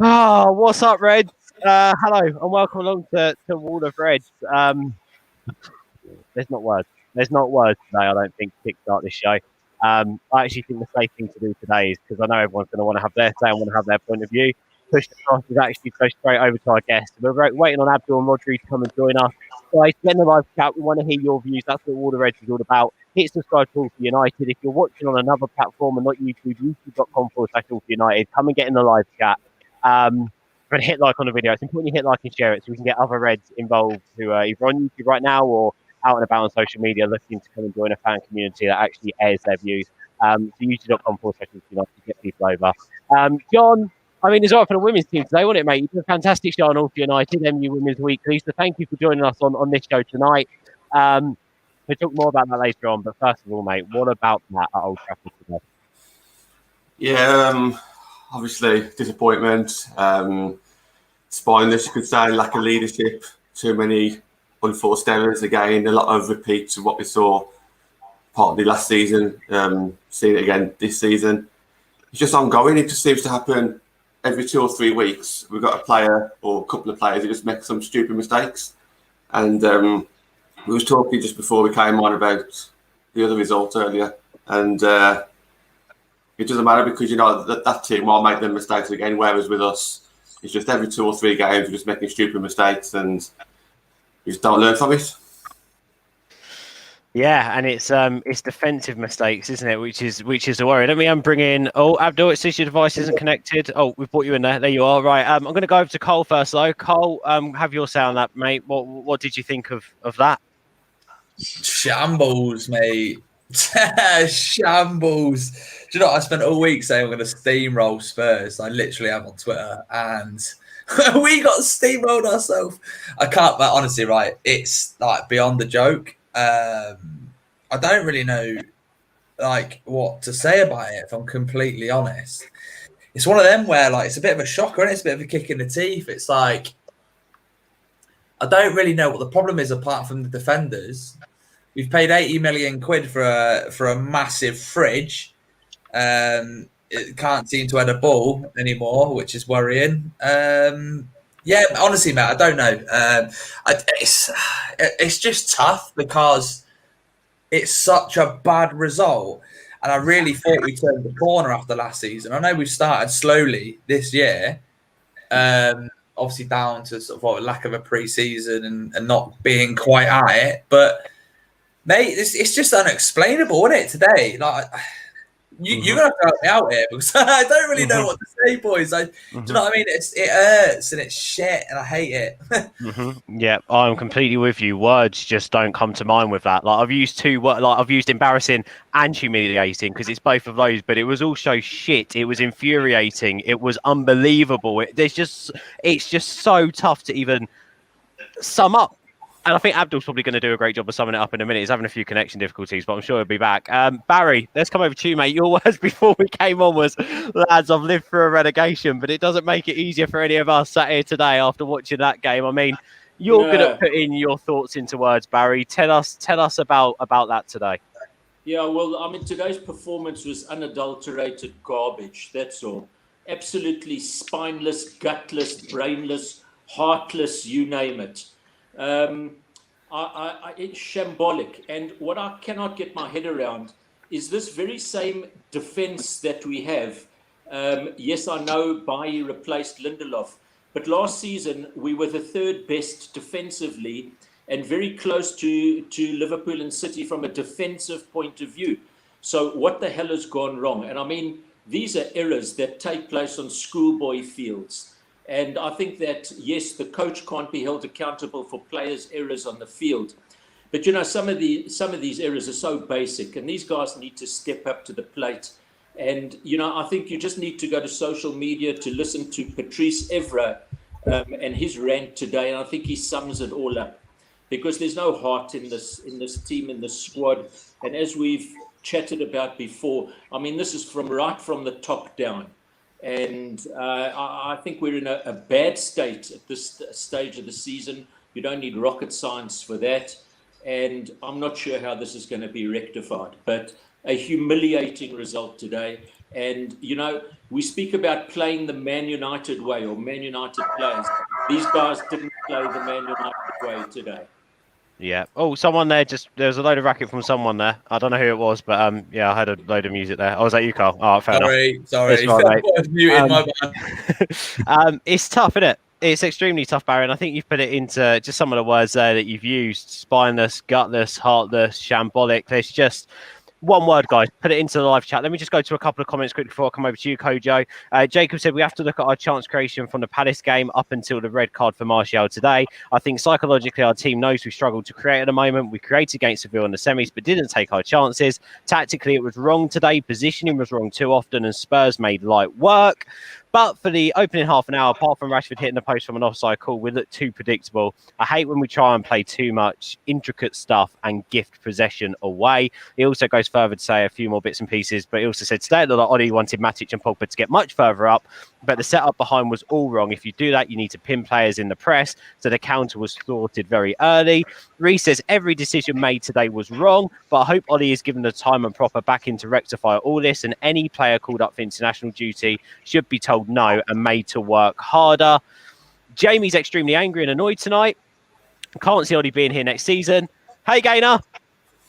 Oh, what's up, Reds? Hello and welcome along to Wall of Reds. There's not words. There's not words today, I don't think, to kickstart this show. I actually think the safe thing to do today is, because I know everyone's going to want to have their say and want to have their point of view, push the cross is actually go straight over to our guests. We're waiting on Abdul and Rodri to come and join us. Guys, get in the live chat. We want to hear your views. That's what Wall of Reds is all about. Hit subscribe to All for United. If you're watching on another platform and not YouTube, youtube.com/All for United, come and get in the live chat. And hit like on the video. It's important you hit like and share it so we can get other Reds involved who are either on YouTube right now or out and about on social media looking to come and join a fan community that actually airs their views. So youtube.com/United to get people over. John, I mean, it's all right for the women's team today, wasn't it, mate? You did a fantastic show on All for United, MU Women's Weekly. So thank you for joining us on this show tonight. We'll talk more about that later on. But first of all, mate, what about that at Old Trafford today? Yeah, obviously disappointment. Spineless, you could say, lack of leadership, too many unforced errors again, a lot of repeats of what we saw partly last season, seeing it again this season. It's just ongoing. It just seems to happen every 2 or 3 weeks. We've got a player or a couple of players who just make some stupid mistakes. And we was talking just before we came on about the other result earlier. And it doesn't matter because, you know, that team will make them mistakes again, whereas with us, it's just every 2 or 3 games we're just making stupid mistakes and you just don't learn from it. Yeah, and it's defensive mistakes, isn't it? Which is a worry. Let me bring in. Oh, Abdul, it says your device isn't connected. Oh, we've brought you in there. There you are. Right. I'm going to go over to Cole first, though. Cole, have your say on that, mate. What did you think of that? Shambles, mate. Shambles. Do you know what? I spent all week saying I'm going to steamroll Spurs. I literally am on Twitter, and we got steamrolled ourselves. I can't, but honestly, right, it's like beyond the joke. I don't really know like what to say about it, if I'm completely honest. It's one of them where like it's a bit of a shocker and it's a bit of a kick in the teeth. It's like I don't really know what the problem is apart from the defenders. We've paid 80 million quid for a massive fridge. It can't seem to head a ball anymore, which is worrying. Yeah, honestly, mate, I don't know. It's just tough because it's such a bad result. And I really thought we turned the corner after last season. I know we've started slowly this year, obviously down to sort of a lack of a pre-season and not being quite at it. But, mate, it's just unexplainable, isn't it, today? Like, you're going to help me out here because I don't really know what to say, boys. Do you know what I mean? It hurts and it's shit and I hate it. Yeah, I'm completely with you. Words just don't come to mind with that. Like I've used embarrassing and humiliating because it's both of those, but it was also shit. It was infuriating. It was unbelievable. It's just so tough to even sum up. And I think Abdul's probably going to do a great job of summing it up in a minute. He's having a few connection difficulties, but I'm sure he'll be back. Barry, let's come over to you, mate. Your words before we came on was, lads, I've lived through a relegation, but it doesn't make it easier for any of us sat here today after watching that game. I mean, you're going to put in your thoughts into words, Barry. Tell us about that today. Yeah, well, I mean, today's performance was unadulterated garbage. That's all. Absolutely spineless, gutless, brainless, heartless, you name it. It's shambolic, and what I cannot get my head around is this very same defense that we have. Yes, I know Bailly replaced Lindelof, but last season we were the third best defensively and very close to Liverpool and City from a defensive point of view. So what the hell has gone wrong? And I mean, these are errors that take place on schoolboy fields. And I think that, yes, the coach can't be held accountable for players' errors on the field. But, you know, some of these errors are so basic, and these guys need to step up to the plate. And, you know, I think you just need to go to social media to listen to Patrice Evra and his rant today. And I think he sums it all up because there's no heart in this team, in this squad. And as we've chatted about before, I mean, this is right from the top down. And I think we're in a bad state at this stage of the season. You don't need rocket science for that. And I'm not sure how this is going to be rectified. But a humiliating result today. And, you know, we speak about playing the Man United way or Man United players. These guys didn't play the Man United way today. Yeah. Oh, someone there there was a load of racket from someone there. I don't know who it was, but yeah, I had a load of music there. Oh, was that you, Carl? Oh, fair enough. Sorry. It's all right, I was muted, my bad. It's tough, isn't it? It's extremely tough, Barry. And I think you've put it into just some of the words there that you've used: spineless, gutless, heartless, shambolic. There's just one word, guys. Put it into the live chat. Let me just go to a couple of comments quickly before I come over to you, Kojo. Jacob said we have to look at our chance creation from the Palace game up until the red card for Martial today. I think psychologically our team knows we struggled to create at the moment. We created against Seville in the semis, but didn't take our chances. Tactically, it was wrong today. Positioning was wrong too often, and Spurs made light work. But for the opening half an hour, apart from Rashford hitting the post from an offside call, we look too predictable. I hate when we try and play too much intricate stuff and gift possession away. He also goes further to say a few more bits and pieces, but he also said today that Ollie wanted Matic and Pogba to get much further up, but the setup behind was all wrong. If you do that, you need to pin players in the press, so the counter was thwarted very early. Reece says every decision made today was wrong, but I hope Ollie is given the time and proper backing to rectify all this, and any player called up for international duty should be told no and made to work harder. Jamie's extremely angry and annoyed tonight. Can't see Ollie being here next season. Hey, Gainer.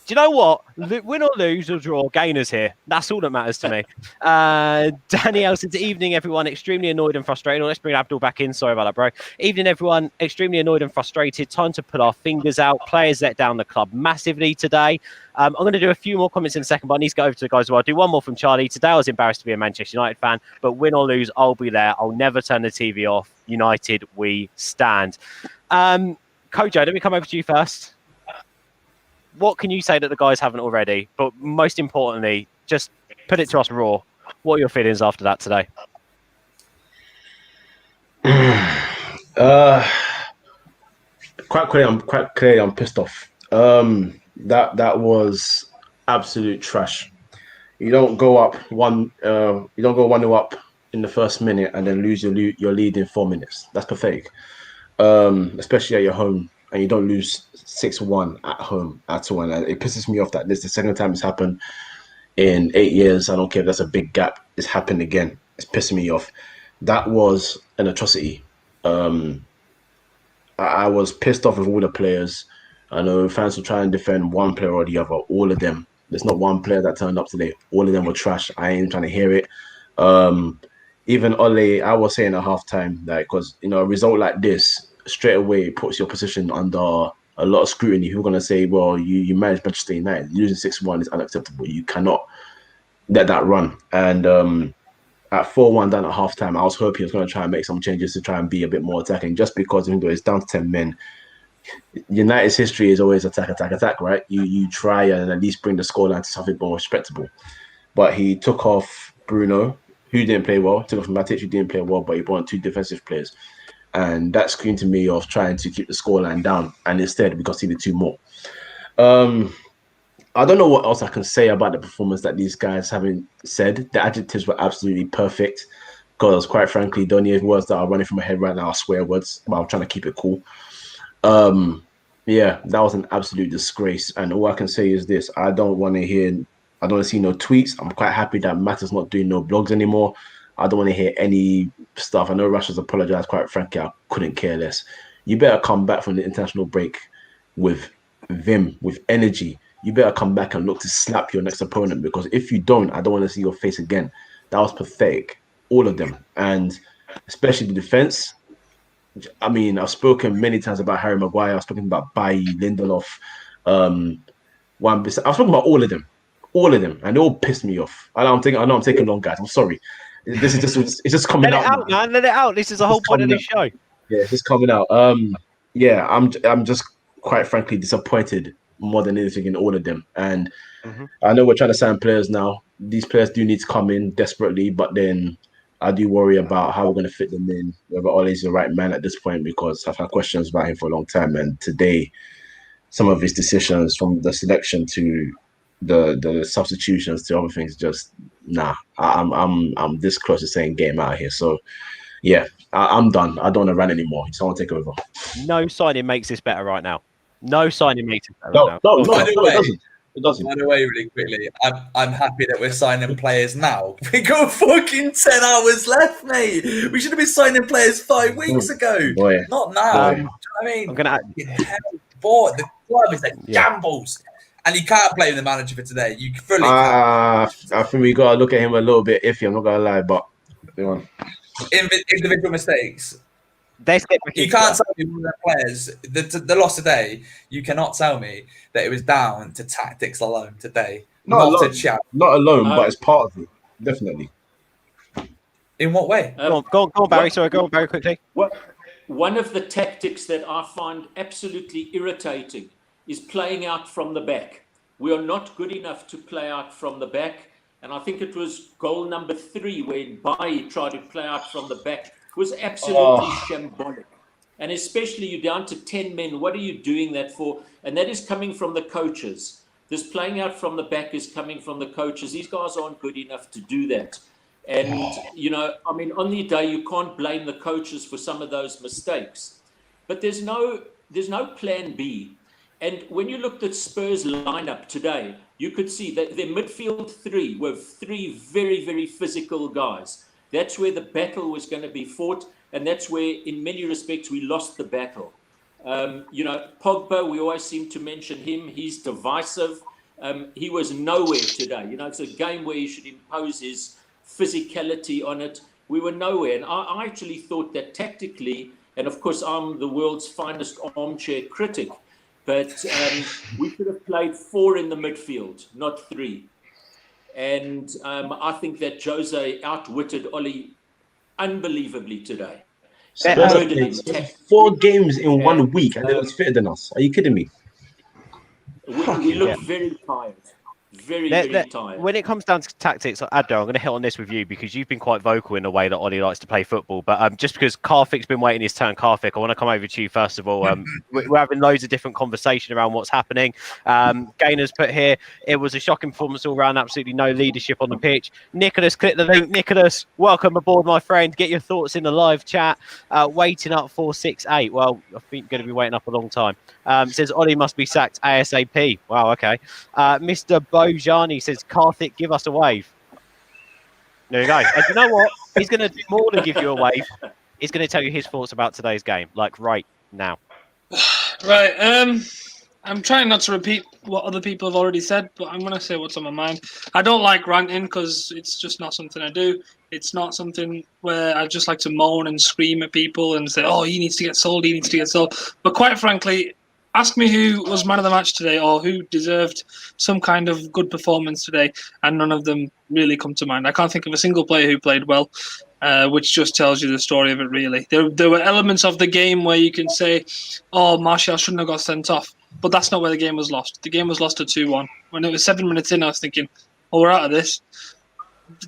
Do you know what? Win or lose or draw, Gainer's here. That's all that matters to me. Danielle said, evening, everyone. Extremely annoyed and frustrated. Let's bring Abdul back in. Sorry about that, bro. Evening, everyone. Extremely annoyed and frustrated. Time to put our fingers out. Players let down the club massively today. I'm going to do a few more comments in a second, but I need to go over to the guys as well. I'll do one more from Charlie. Today, I was embarrassed to be a Manchester United fan, but win or lose, I'll be there. I'll never turn the TV off. United, we stand. Kojo, let me come over to you first. What can you say that the guys haven't already? But most importantly, just put it to us raw. What are your feelings after that today? Quite clearly, I'm pissed off. That was absolute trash. You don't go up one. You don't go 1-0 up in the first minute and then lose your lead in 4 minutes. That's pathetic. Especially at your home, and you don't lose 6-1 at home at all. And it pisses me off that this is the second time it's happened in 8 years. I don't care if that's a big gap. It's happened again. It's pissing me off. That was an atrocity. I was pissed off with all the players. I know fans will try and defend one player or the other. All of them. There's not one player that turned up today. All of them were trash. I ain't trying to hear it. Even Ole, I was saying at halftime that because a result like this straight away puts your position under a lot of scrutiny. Who are going to say, well, you managed Manchester United. Losing 6-1 is unacceptable. You cannot let that run. And at 4-1 down at halftime, I was hoping he was going to try and make some changes to try and be a bit more attacking, just because even though it's down to 10 men, United's history is always attack, right? You try and at least bring the scoreline to something more respectable. But he took off Bruno, who didn't play well, took off Matic, who didn't play well, but he brought 2 defensive players. And that screamed to me of trying to keep the scoreline down. And instead, we conceded 2 more. I don't know what else I can say about the performance that these guys haven't said. The adjectives were absolutely perfect. Because quite frankly, the only words that are running from my head right now are swear words. But I'm trying to keep it cool. Yeah, that was an absolute disgrace. And all I can say is this. I don't want to see no tweets. I'm quite happy that Matt is not doing no blogs anymore. I don't want to hear any stuff. I know Russia's apologized. Quite frankly, I couldn't care less. You better come back from the international break with vim, with energy. You better come back and look to slap your next opponent, because if you don't, I don't want to see your face again. That was pathetic. All of them. And especially the defense. I mean, I've spoken many times about Harry Maguire. I've spoken about Bailly, Lindelof. I've spoken about all of them. All of them. And they all pissed me off. I know I'm taking long, guys. I'm sorry. This is it's just coming out. Let it out, man. Let it out. This is the whole point of this show. Yeah, it's just coming out. Yeah, I'm just quite frankly disappointed more than anything in all of them. And I know we're trying to sign players now. These players do need to come in desperately, but then I do worry about how we're going to fit them in, whether Ole's the right man at this point, because I've had questions about him for a long time. And today, some of his decisions, from the selection to the substitutions to other things, just nah. I'm this close to saying game out of here. So yeah, I'm done. I don't want to run anymore. Someone take over. No signing makes this better right now. No signing makes it better right now. No, it doesn't. It doesn't. By the way, really quickly, I'm happy that we're signing players now. We got fucking 10 hours left, mate. We should have been signing players 5 weeks ago. Boy. Not now. Boy. Do you know what I mean? I'm gonna. Boy, the club is a Yeah. shambles. And you can't blame the manager for today. You fully can. I think we gotta look at him a little bit iffy. I'm not gonna lie, but go on. Individual mistakes. Let's get back You into can't that. tell me one of the players, the loss today, you cannot tell me that it was down to tactics alone today. Not Not to alone. chat. Not alone, but it's part of it. Definitely. In what way? Go on, Barry. Sorry, go on, Barry, quickly. One of the tactics that I find absolutely irritating is playing out from the back. We are not good enough to play out from the back. And I think it was goal number 3 when Bayi tried to play out from the back. It was absolutely shambolic. And especially you're down to 10 men. What are you doing that for? And that is coming from the coaches. This playing out from the back is coming from the coaches. These guys aren't good enough to do that. And, you know, I mean, on the day, you can't blame the coaches for some of those mistakes. But there's no plan B. And when you looked at Spurs' lineup today, you could see that their midfield 3 were 3 very, very physical guys. That's where the battle was going to be fought. And that's where, in many respects, we lost the battle. You know, Pogba, we always seem to mention him. He's divisive. He was nowhere today. You know, it's a game where he should impose his physicality on it. We were nowhere. And I actually thought that tactically, and of course, I'm the world's finest armchair critic, but we should have played 4 in the midfield, not 3. And I think that Jose outwitted Oli unbelievably today. Spurs have played 4 games in 1 week and they was fitter than us. Are you kidding me? We look very tired. Very tired. When it comes down to tactics, Addo, I'm going to hit on this with you because you've been quite vocal in the way that Ollie likes to play football. But just because Karthik's been waiting his turn, Karthik, I want to come over to you first of all. We're having loads of different conversation around what's happening. Gainer's put here, it was a shocking performance all round, absolutely no leadership on the pitch. Nicholas, click the link. Nicholas, welcome aboard, my friend. Get your thoughts in the live chat. Waiting up 468. Well, I think you're going to be waiting up a long time. Says Ollie must be sacked ASAP. Wow, okay. Mr. Bojani says, Karthik, give us a wave. There you go. And you know what? He's going to do more than give you a wave. He's going to tell you his thoughts about today's game, like right now. Right. I'm trying not to repeat what other people have already said, but I'm going to say what's on my mind. I don't like ranting because it's just not something I do. It's not something where I just like to moan and scream at people and say, oh, he needs to get sold, he needs to get sold. But quite frankly, ask me who was man of the match today or who deserved some kind of good performance today, and none of them really come to mind. I can't think of a single player who played well, which just tells you the story of it, really. There were elements of the game where you can say, oh, Martial shouldn't have got sent off, but that's not where the game was lost. The game was lost at 2-1. When it was 7 minutes in, I was thinking, oh, we're out of this.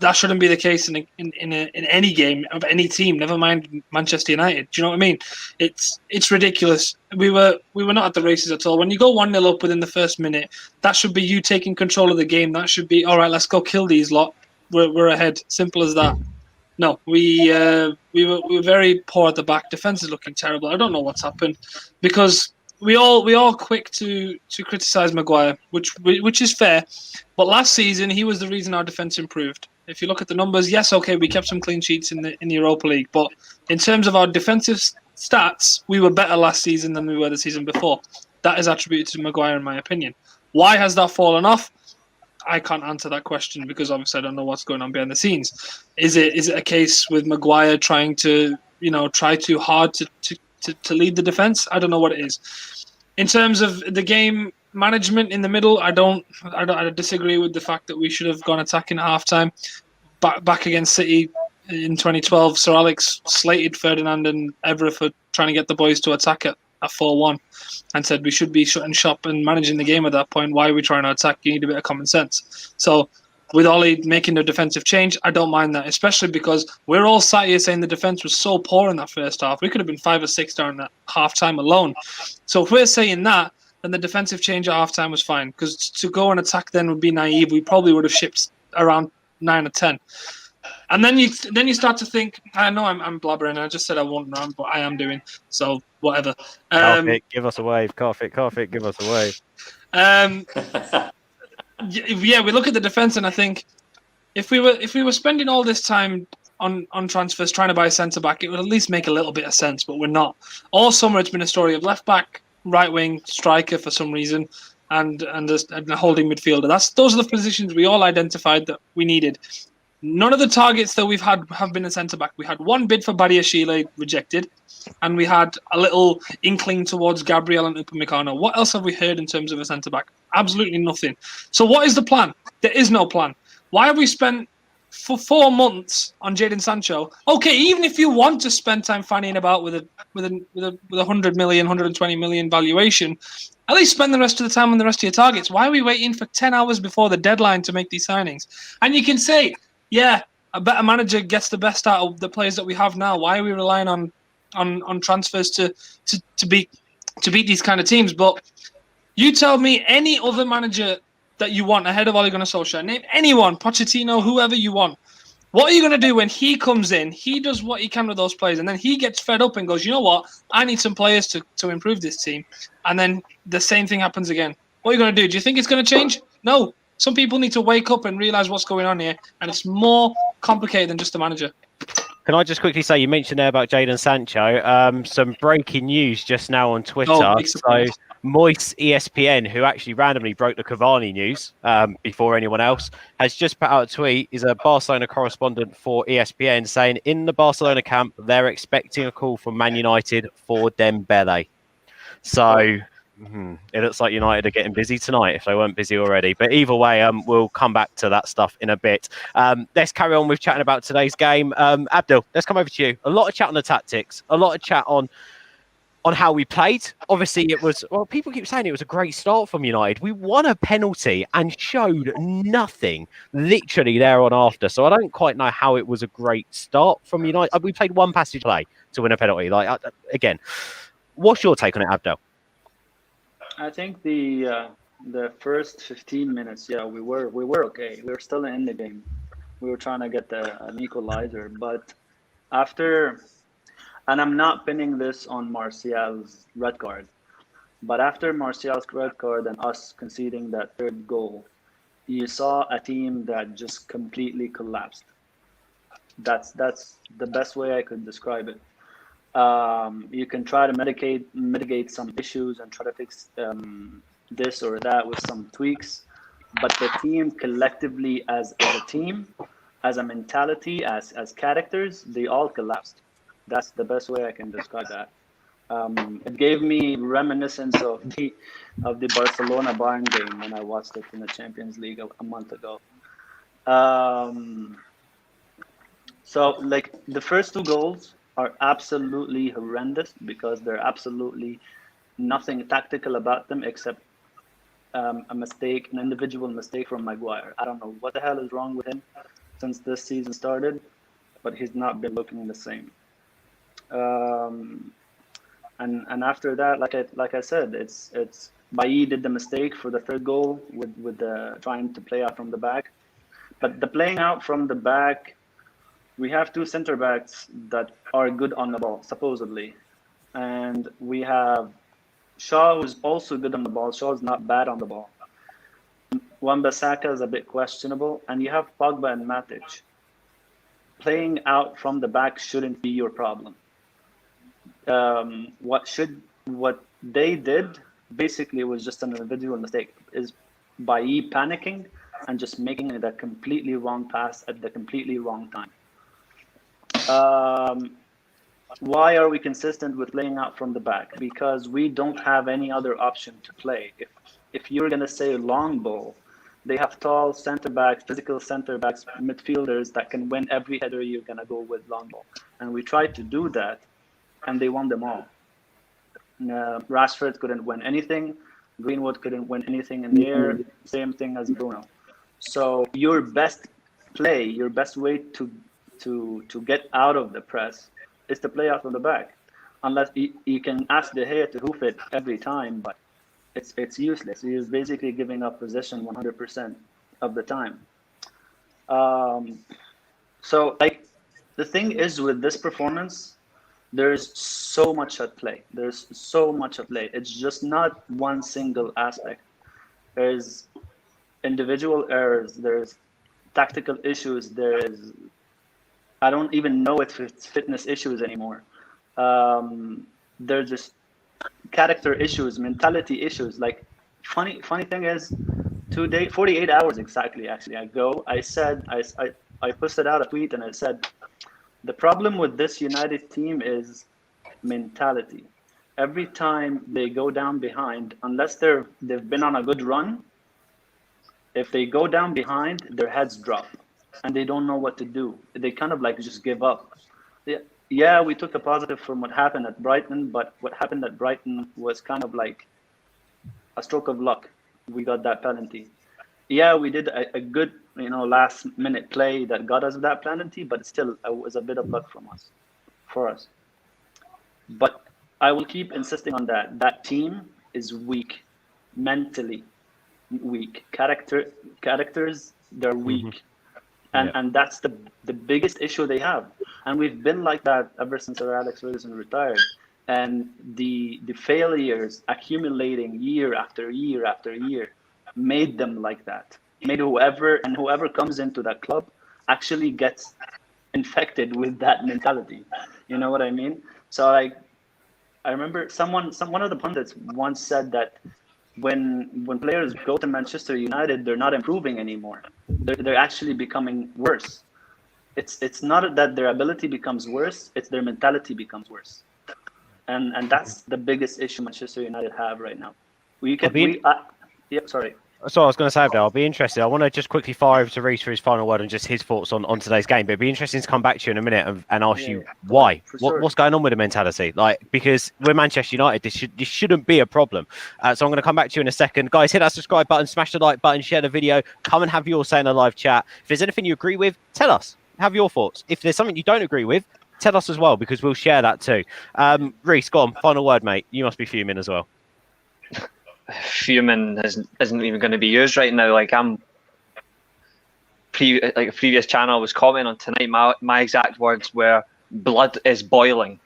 That shouldn't be the case in any game of any team. Never mind Manchester United. Do you know what I mean? It's ridiculous. We were not at the races at all. When you go 1-0 up within the first minute, that should be you taking control of the game. That should be all right. Let's go kill these lot. We're ahead. Simple as that. No, we were very poor at the back. Defense is looking terrible. I don't know what's happened because we all quick to criticize Maguire, which is fair. But last season he was the reason our defense improved. If you look at the numbers, yes, okay, we kept some clean sheets in the Europa League, but in terms of our defensive stats, we were better last season than we were the season before. That is attributed to Maguire, in my opinion. Why has that fallen off? I can't answer that question because obviously I don't know what's going on behind the scenes. Is it a case with Maguire trying to try too hard to lead the defense? I don't know what it is. In terms of the game management in the middle, I disagree with the fact that we should have gone attacking at halftime. Back against City in 2012, Sir Alex slated Ferdinand and Evra for trying to get the boys to attack at 4-1 and said we should be shutting shop and managing the game at that point. Why are we trying to attack? You need a bit of common sense. So with Ollie making the defensive change, I don't mind that, especially because we're all sat here saying the defense was so poor in that first half. We could have been 5 or 6 during that halftime alone. So if we're saying that, then the defensive change at halftime was fine, because to go and attack then would be naive. We probably would have shipped around 9 or 10. And then you start to think, I know I'm blabbering. I just said I won't run, but I am doing. So whatever. Karthik, give us a wave. Karthik, give us a wave. Yeah, we look at the defense, and I think if we were spending all this time on transfers trying to buy a centre back, it would at least make a little bit of sense. But we're not. All summer, it's been a story of left back, right wing, striker for some reason, and a holding midfielder. Those are the positions we all identified that we needed. None of the targets that we've had have been a centre back. We had one bid for Badiashile rejected, and we had a little inkling towards Gabriel and Upamecano. What else have we heard in terms of a centre back? Absolutely nothing. So what is the plan? There is no plan. Why have we spent for 4 months on Jadon Sancho? Okay, even if you want to spend time fanning about with a 100 million, 120 million valuation, at least spend the rest of the time on the rest of your targets. Why are we waiting for 10 hours before the deadline to make these signings? And you can say, yeah, a better manager gets the best out of the players that we have now. Why are we relying on transfers to beat these kind of teams? But you tell me any other manager that you want ahead of Ole Gunnar Solskjaer. Name anyone, Pochettino, whoever you want. What are you going to do when he comes in? He does what he can with those players, and then he gets fed up and goes, you know what? I need some players to improve this team. And then the same thing happens again. What are you going to do? Do you think it's going to change? No. Some people need to wake up and realize what's going on here, and it's more complicated than just the manager. Can I just quickly say, you mentioned there about Jadon Sancho, some breaking news just now on Twitter. So Moist ESPN, who actually randomly broke the Cavani news before anyone else, has just put out a tweet. He's a Barcelona correspondent for ESPN saying in the Barcelona camp, they're expecting a call from Man United for Dembele. So it looks like United are getting busy tonight if they weren't busy already. But either way, we'll come back to that stuff in a bit. Let's carry on with chatting about today's game. Abdul, let's come over to you. A lot of chat on the tactics, a lot of chat on how we played. Obviously, it was, well, people keep saying it was a great start from United. We won a penalty and showed nothing literally there on after. So I don't quite know how it was a great start from United. We played one passage play to win a penalty. Again, what's your take on it, Abdul? I think the first 15 minutes, we were okay. We were still in the game. We were trying to get an equalizer, but after, and I'm not pinning this on Martial's red card, but after Martial's red card and us conceding that third goal, you saw a team that just completely collapsed. That's the best way I could describe it. You can try to mitigate some issues and try to fix this or that with some tweaks, but the team collectively as a team, as a mentality, as characters, they all collapsed. That's the best way I can describe that. It gave me reminiscence of the Barcelona Bayern game when I watched it in the Champions League a month ago. So like the first two goals are absolutely horrendous because they're absolutely nothing tactical about them except a mistake, an individual mistake from Maguire. I don't know what the hell is wrong with him since this season started, but he's not been looking the same. And after that, like I said, it's Bailly did the mistake for the third goal with the trying to play out from the back, but the playing out from the back. We have two center backs that are good on the ball, supposedly. And we have Shaw, who's also good on the ball. Shaw's not bad on the ball. Wan-Bissaka is a bit questionable. And you have Pogba and Matic. Playing out from the back shouldn't be your problem. What they did basically was just an individual mistake, is by panicking and just making it a completely wrong pass at the completely wrong time. Why are we consistent with laying out from the back? Because we don't have any other option to play. If you're going to say long ball, they have tall center backs, physical center backs, midfielders that can win every header you're going to go with long ball. And we tried to do that, and they won them all. Rashford couldn't win anything. Greenwood couldn't win anything in the air. Same thing as Bruno. So your best play, your best way to get out of the press is to play out from the back. Unless you can ask De Gea to hoof it every time, but it's useless. He is basically giving up possession 100% of the time. So like the thing is with this performance, there's so much at play. It's just not one single aspect. individual errors. There's tactical issues. There's, I don't even know if it's fitness issues anymore. There's just character issues, mentality issues. Like funny thing is, 48 hours exactly ago, I said, I posted out a tweet and I said, the problem with this United team is mentality. Every time they go down behind, unless they've been on a good run, if they go down behind, their heads drop and they don't know what to do. They kind of like just give up. Yeah, we took a positive from what happened at Brighton, but what happened at Brighton was kind of like a stroke of luck. We got that penalty. Yeah, we did a good, last minute play that got us that penalty, but still it was a bit of luck for us. But I will keep insisting on that. That team is weak, mentally weak. Characters, they're weak. And that's the biggest issue they have. And we've been like that ever since Sir Alex Ferguson retired. And the failures accumulating year after year after year made them like that. Made whoever comes into that club actually gets infected with that mentality. You know what I mean? So I remember one of the pundits once said that when players go to Manchester United, they're not improving anymore. They're actually becoming worse. It's not that their ability becomes worse, it's their mentality becomes worse. And that's the biggest issue Manchester United have right now. Sorry. So I was going to say, Abdel, I'll be interested. I want to just quickly fire over to Reece for his final word and just his thoughts on today's game. But it'd be interesting to come back to you in a minute and ask you why. What's going on with the mentality? Because we're Manchester United, this shouldn't be a problem. So I'm going to come back to you in a second. Guys, hit that subscribe button, smash the like button, share the video. Come and have your say in the live chat. If there's anything you agree with, tell us. Have your thoughts. If there's something you don't agree with, tell us as well, because we'll share that too. Reece, go on. Final word, mate. You must be fuming as well. Fuming isn't even going to be used right now. Like a previous channel I was commenting on tonight, my exact words were blood is boiling.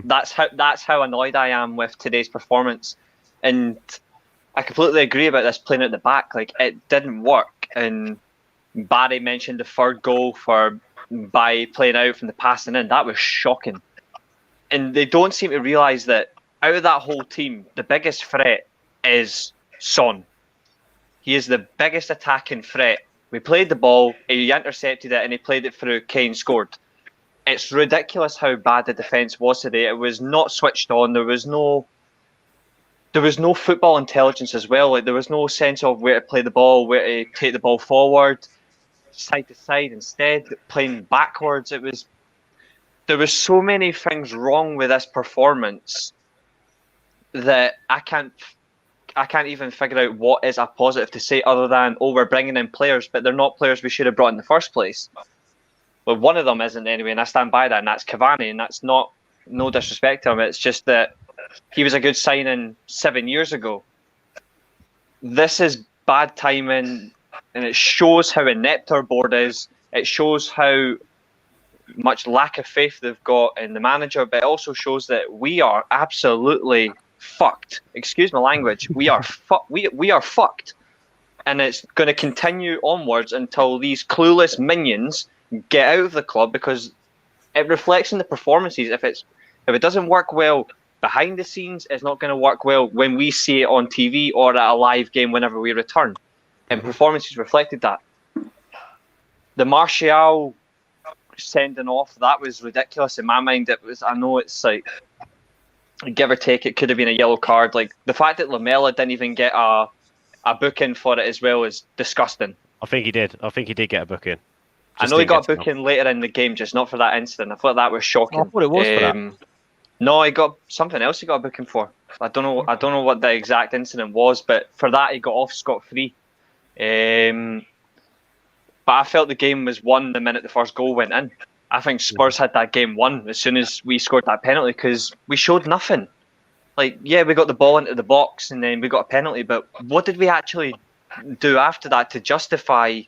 That's how annoyed I am with today's performance. And I completely agree about this playing at the back. Like, it didn't work. And Barry mentioned the third goal by playing out from the passing in. That was shocking. And they don't seem to realise that out of that whole team, the biggest threat is Son. He is the biggest attacking threat. We played the ball, he intercepted it, and he played it through. Kane scored. It's ridiculous how bad the defence was today. It was not switched on. There was no football intelligence as well. Like, there was no sense of where to play the ball, where to take the ball forward, side to side. Instead, playing backwards. There was so many things wrong with this performance that I can't even figure out what is a positive to say other than, we're bringing in players, but they're not players we should have brought in the first place. Well, one of them isn't anyway, and I stand by that, and that's Cavani, and that's no disrespect to him. It's just that he was a good signing 7 years ago. This is bad timing, and it shows how inept our board is. It shows how much lack of faith they've got in the manager, but it also shows that we are absolutely fucked. Excuse my language. We are we are fucked, and it's going to continue onwards until these clueless minions get out of the club, because it reflects in the performances. If it doesn't work well behind the scenes, it's not going to work well when we see it on TV or at a live game whenever we return. And performances reflected that. The Martial sending off, that was ridiculous in my mind. I know it's like, give or take, it could have been a yellow card. Like, the fact that Lamela didn't even get a booking for it as well is disgusting. I think he did get a booking. I know he got a booking later in the game, just not for that incident. I thought that was shocking. I thought it was for that. No, he got something else. He got a booking for. I don't know what the exact incident was, but for that he got off scot-free. But I felt the game was won the minute the first goal went in. I think Spurs had that game won as soon as we scored that penalty, because we showed nothing. Like, yeah, we got the ball into the box and then we got a penalty, but what did we actually do after that to justify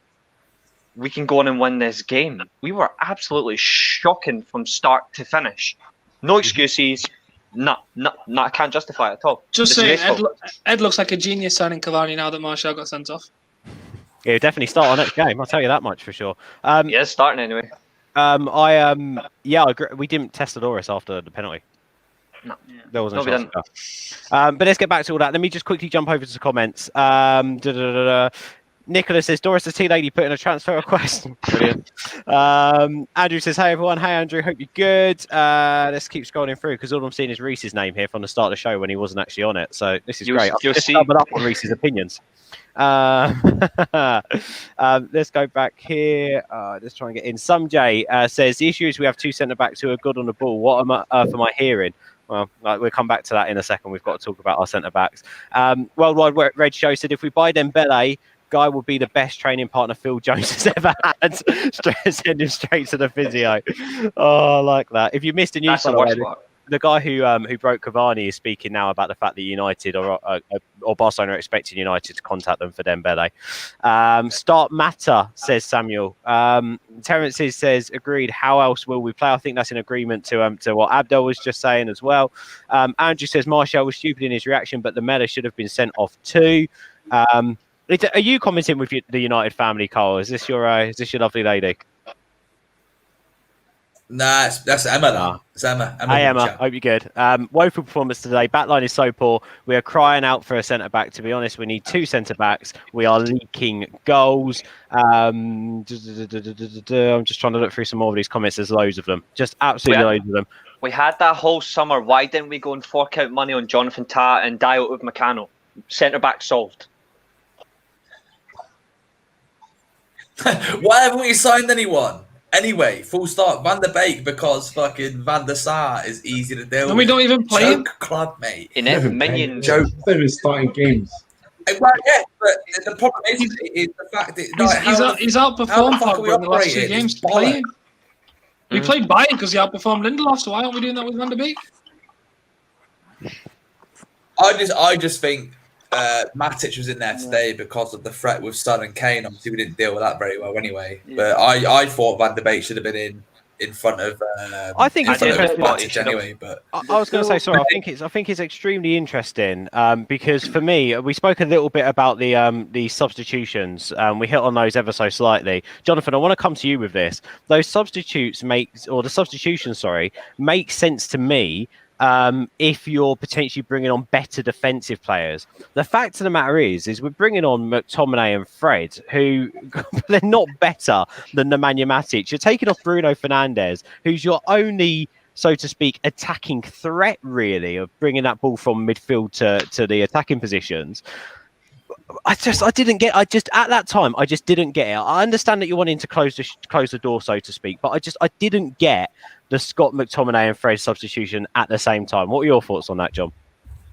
we can go on and win this game? We were absolutely shocking from start to finish. No excuses. No, I can't justify it at all. Just saying, Ed looks like a genius signing Cavani now that Martial got sent off. He'll definitely start our next game. I'll tell you that much for sure. Yeah, starting anyway. I agree. We didn't test Adoris after the penalty. No. There wasn't No, a we chance. But let's get back to all that. Let me just quickly jump over to the comments. Nicholas says, Doris the tea lady put in a transfer request. Brilliant. Andrew says, hey everyone. Hey Andrew, hope you're good. Let's keep scrolling through because all I'm seeing is Reese's name here from the start of the show when he wasn't actually on it. So this is great. Let's double up on Reese's opinions. Let's go back here. Let's try and get in. Samjay says, the issue is we have two centre-backs who are good on the ball. What am I hearing? Well, we'll come back to that in a second. We've got to talk about our centre-backs. Worldwide Red Show said, if we buy Dembele, Guy will be the best training partner Phil Jones has ever had. Send him straight to the physio. Oh, I like that. If you missed the news, the guy who broke Cavani is speaking now about the fact that United or Barcelona are expecting United to contact them for Dembele. Start matter, says Samuel. Terence says, agreed. How else will we play? I think that's in agreement to what Abdel was just saying as well. Andrew says Martial was stupid in his reaction, but the Mela should have been sent off too. Are you commenting with the United family, Carl? Is this your lovely lady? Nah, that's Emma. Nah. It's Emma. Hey Emma, hope you're good. Woeful performance today. Backline is so poor. We are crying out for a centre back. To be honest, we need two centre backs. We are leaking goals. I'm just trying to look through some more of these comments. There's loads of them. Just absolutely loads of them. We had that whole summer. Why didn't we go and fork out money on Jonathan Tah and Dial with Meccano? Centre back solved. Why haven't we signed anyone? Anyway, full stop. Van der Beek because fucking Van der Sar is easy to deal with. And we don't even play him. Club, mate. In every minion joke. They've been starting games. Well, yeah, but the problem is the fact that he's outperformed Pogba in the last two games to play him. We played Bayern because he outperformed Lindelof, so why aren't we doing that with Van der Beek? I just think Matic was in there today because of the threat with Son and Kane. Obviously, we didn't deal with that very well anyway. Yeah. But I thought Van der Beek should have been in front of. I think it's interesting. Matic anyway, but I was going to say, sorry. I think it's extremely interesting because for me, we spoke a little bit about the substitutions. We hit on those ever so slightly. Jonathan, I want to come to you with this. Those substitutions make sense to me. If you're potentially bringing on better defensive players. The fact of the matter is we're bringing on McTominay and Fred, who they're not better than Nemanja Matic. You're taking off Bruno Fernandes, who's your only, so to speak, attacking threat, really, of bringing that ball from midfield to the attacking positions. At that time, I just didn't get it. I understand that you're wanting to close the door, so to speak, but I didn't get the Scott McTominay and Fred substitution at the same time. What are your thoughts on that, John?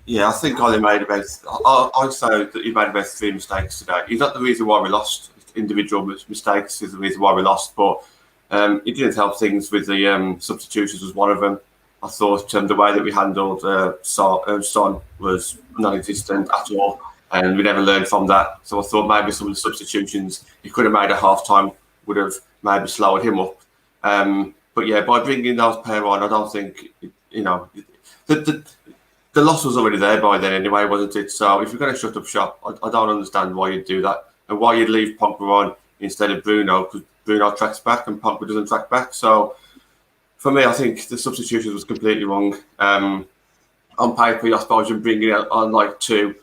Yeah, I think Ollie made about. I'd say that he made about 3 mistakes today. He's not the reason why we lost. Individual mistakes is the reason why we lost, but it didn't help things with the substitutions. Was one of them. I thought the way that we handled Son was non-existent at all. And we never learned from that. So I thought maybe some of the substitutions he could have made at half-time would have maybe slowed him up. But yeah, by bringing those pair on, I don't think, the loss was already there by then anyway, wasn't it? So if you're going to shut up shop, I don't understand why you'd do that. And why you'd leave Pogba on instead of Bruno, because Bruno tracks back and Pogba doesn't track back. So for me, I think the substitution was completely wrong. On paper, I suppose you're bringing it on like two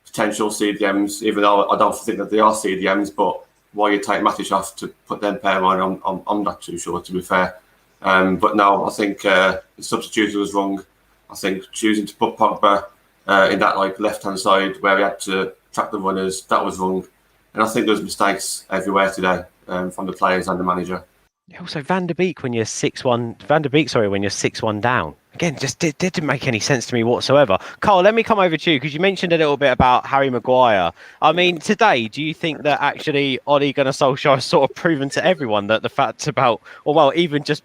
potential CDMs, even though I don't think that they are CDMs, but why you take Matic off to put them pair on, I'm not too sure, to be fair. But no, I think the substitution was wrong. I think choosing to put Pogba in that left-hand side where he had to track the runners, that was wrong. And I think there's mistakes everywhere today from the players and the manager. Also, Van der Beek when you're 6-1 down. Again, just didn't make any sense to me whatsoever. Carl, let me come over to you because you mentioned a little bit about Harry Maguire. I mean, today, do you think that actually Ole Gunnar Solskjaer has sort of proven to everyone that the fact about, even just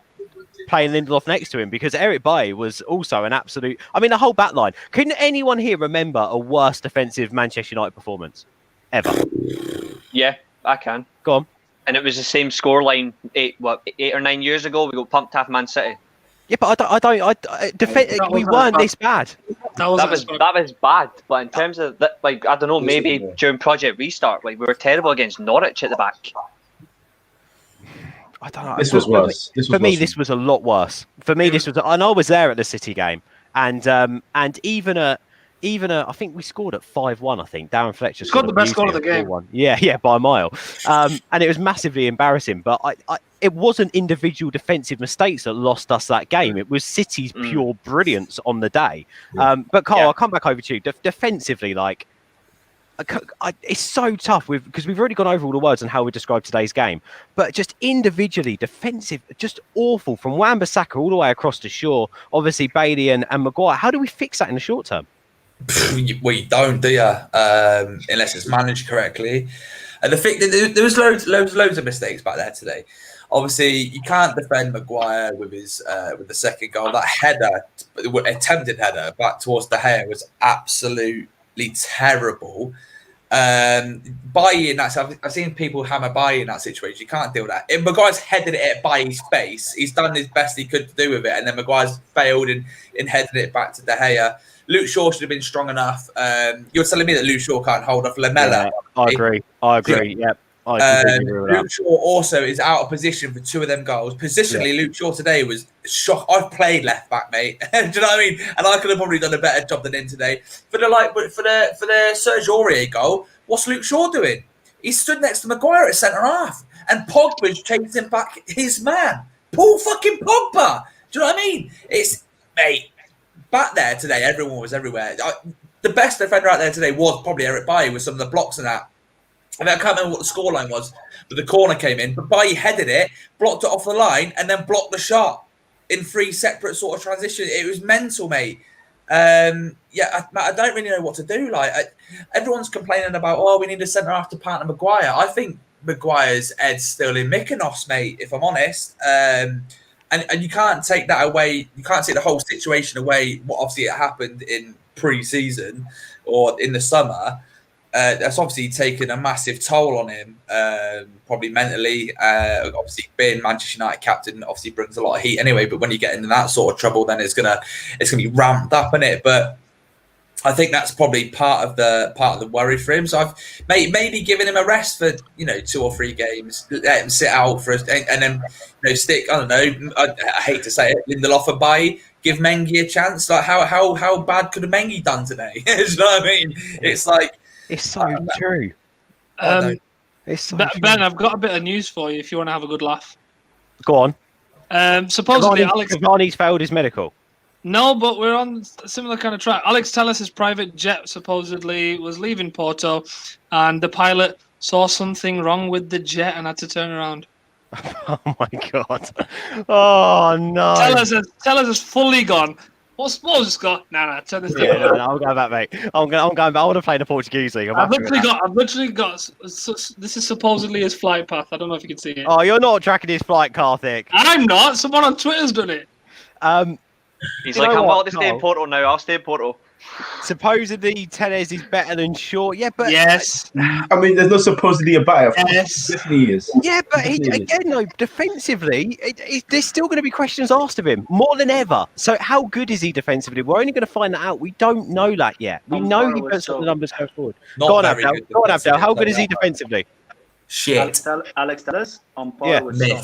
playing Lindelof next to him, because Eric Bailly was also an absolute... I mean, the whole back line. Couldn't anyone here remember a worse defensive Manchester United performance ever? Yeah, I can. Go on. And it was the same scoreline 8 or 9 years ago. We got pumped half Man City. Yeah, but we weren't this bad. That was bad. But in terms of that, like, I don't know, maybe during Project Restart, like, we were terrible against Norwich at the back. I don't know. This was worse. For me, this was a lot worse. For me, this was, and I was there at the City game, and even I think we scored at 5-1. I think Darren Fletcher scored the best goal of the game. Yeah, by a mile. And it was massively embarrassing. But it wasn't individual defensive mistakes that lost us that game. It was City's pure brilliance on the day. But Carl, I'll come back over to you. Defensively, like, it's so tough because we've already gone over all the words on how we describe today's game, but just individually defensive, just awful from Wan-Bissaka all the way across to Shaw, obviously Bailey and Maguire. How do we fix that in the short term? Well, you don't, do you? Unless it's managed correctly. And the thing, there was loads of mistakes back there today. Obviously, you can't defend Maguire with his with the second goal. That header, attempted header back towards De Gea was absolutely terrible. Bailly in that, I've seen people hammer Bailly in that situation. You can't deal with that. If Maguire's headed it at Bailly's face, he's done his best he could to do with it, and then Maguire's failed in heading it back to De Gea. Luke Shaw should have been strong enough. You're telling me that Luke Shaw can't hold off Lamella? Yeah, I agree. Yep. Luke Shaw also is out of position for two of them goals. Positionally, Luke Shaw today was shock. I've played left back, mate. Do you know what I mean? And I could have probably done a better job than him today. For the Serge Aurier goal, what's Luke Shaw doing? He stood next to Maguire at centre half, and Pogba's chasing back his man, Paul fucking Pogba. Do you know what I mean? It's, mate, back there today. Everyone was everywhere. The best defender out there today was probably Eric Bailly with some of the blocks and that. I mean, I can't remember what the scoreline was, but the corner came in. But Bailly headed it, blocked it off the line, and then blocked the shot in three separate sort of transitions. It was mental, mate. I don't really know what to do. Like, everyone's complaining about, we need a centre half to partner Maguire. I think Maguire's head's still in Mykonos, mate, if I'm honest. And you can't take that away. You can't take the whole situation away. What obviously it happened in pre-season or in the summer. That's obviously taken a massive toll on him, probably mentally. Obviously, being Manchester United captain obviously brings a lot of heat anyway. But when you get into that sort of trouble, then it's gonna be ramped up, isn't it? But I think that's probably part of the worry for him. So I've maybe given him a rest for 2 or 3 games, let him sit out for us, and then stick. I don't know. I hate to say it, Lindelof and Bailly. Give Mengi a chance. Like how bad could a Mengi done today? You know what I mean? It's like. It's so true. It's so true. Ben, I've got a bit of news for you if you want to have a good laugh. Go on. Supposedly, Alex Cavani's failed his medical. No, but we're on a similar kind of track. Alex Telles' private jet supposedly was leaving Porto, and the pilot saw something wrong with the jet and had to turn around. Oh my god! Oh no! Telles is fully gone. What's Scott? No, turn this down. No, I'll go back, mate. I'm going back. I want to play the Portuguese league. I've literally got. This is supposedly his flight path. I don't know if you can see it. Oh, you're not tracking his flight, Karthik. I'm not. Someone on Twitter's done it. He's like, I'm about to stay in Porto now. I'll stay in Porto. Supposedly, Telles is better than Shaw. Yeah, but yes. I mean, there's no supposedly about it. Yes, he is. Yeah, but defensively, there's still going to be questions asked of him more than ever. So, how good is he defensively? We're only going to find that out. We don't know that yet. We know he puts up the numbers going forward. Go on, Abdel. How good is he defensively? Shit. Alex Telles on par with Shaw.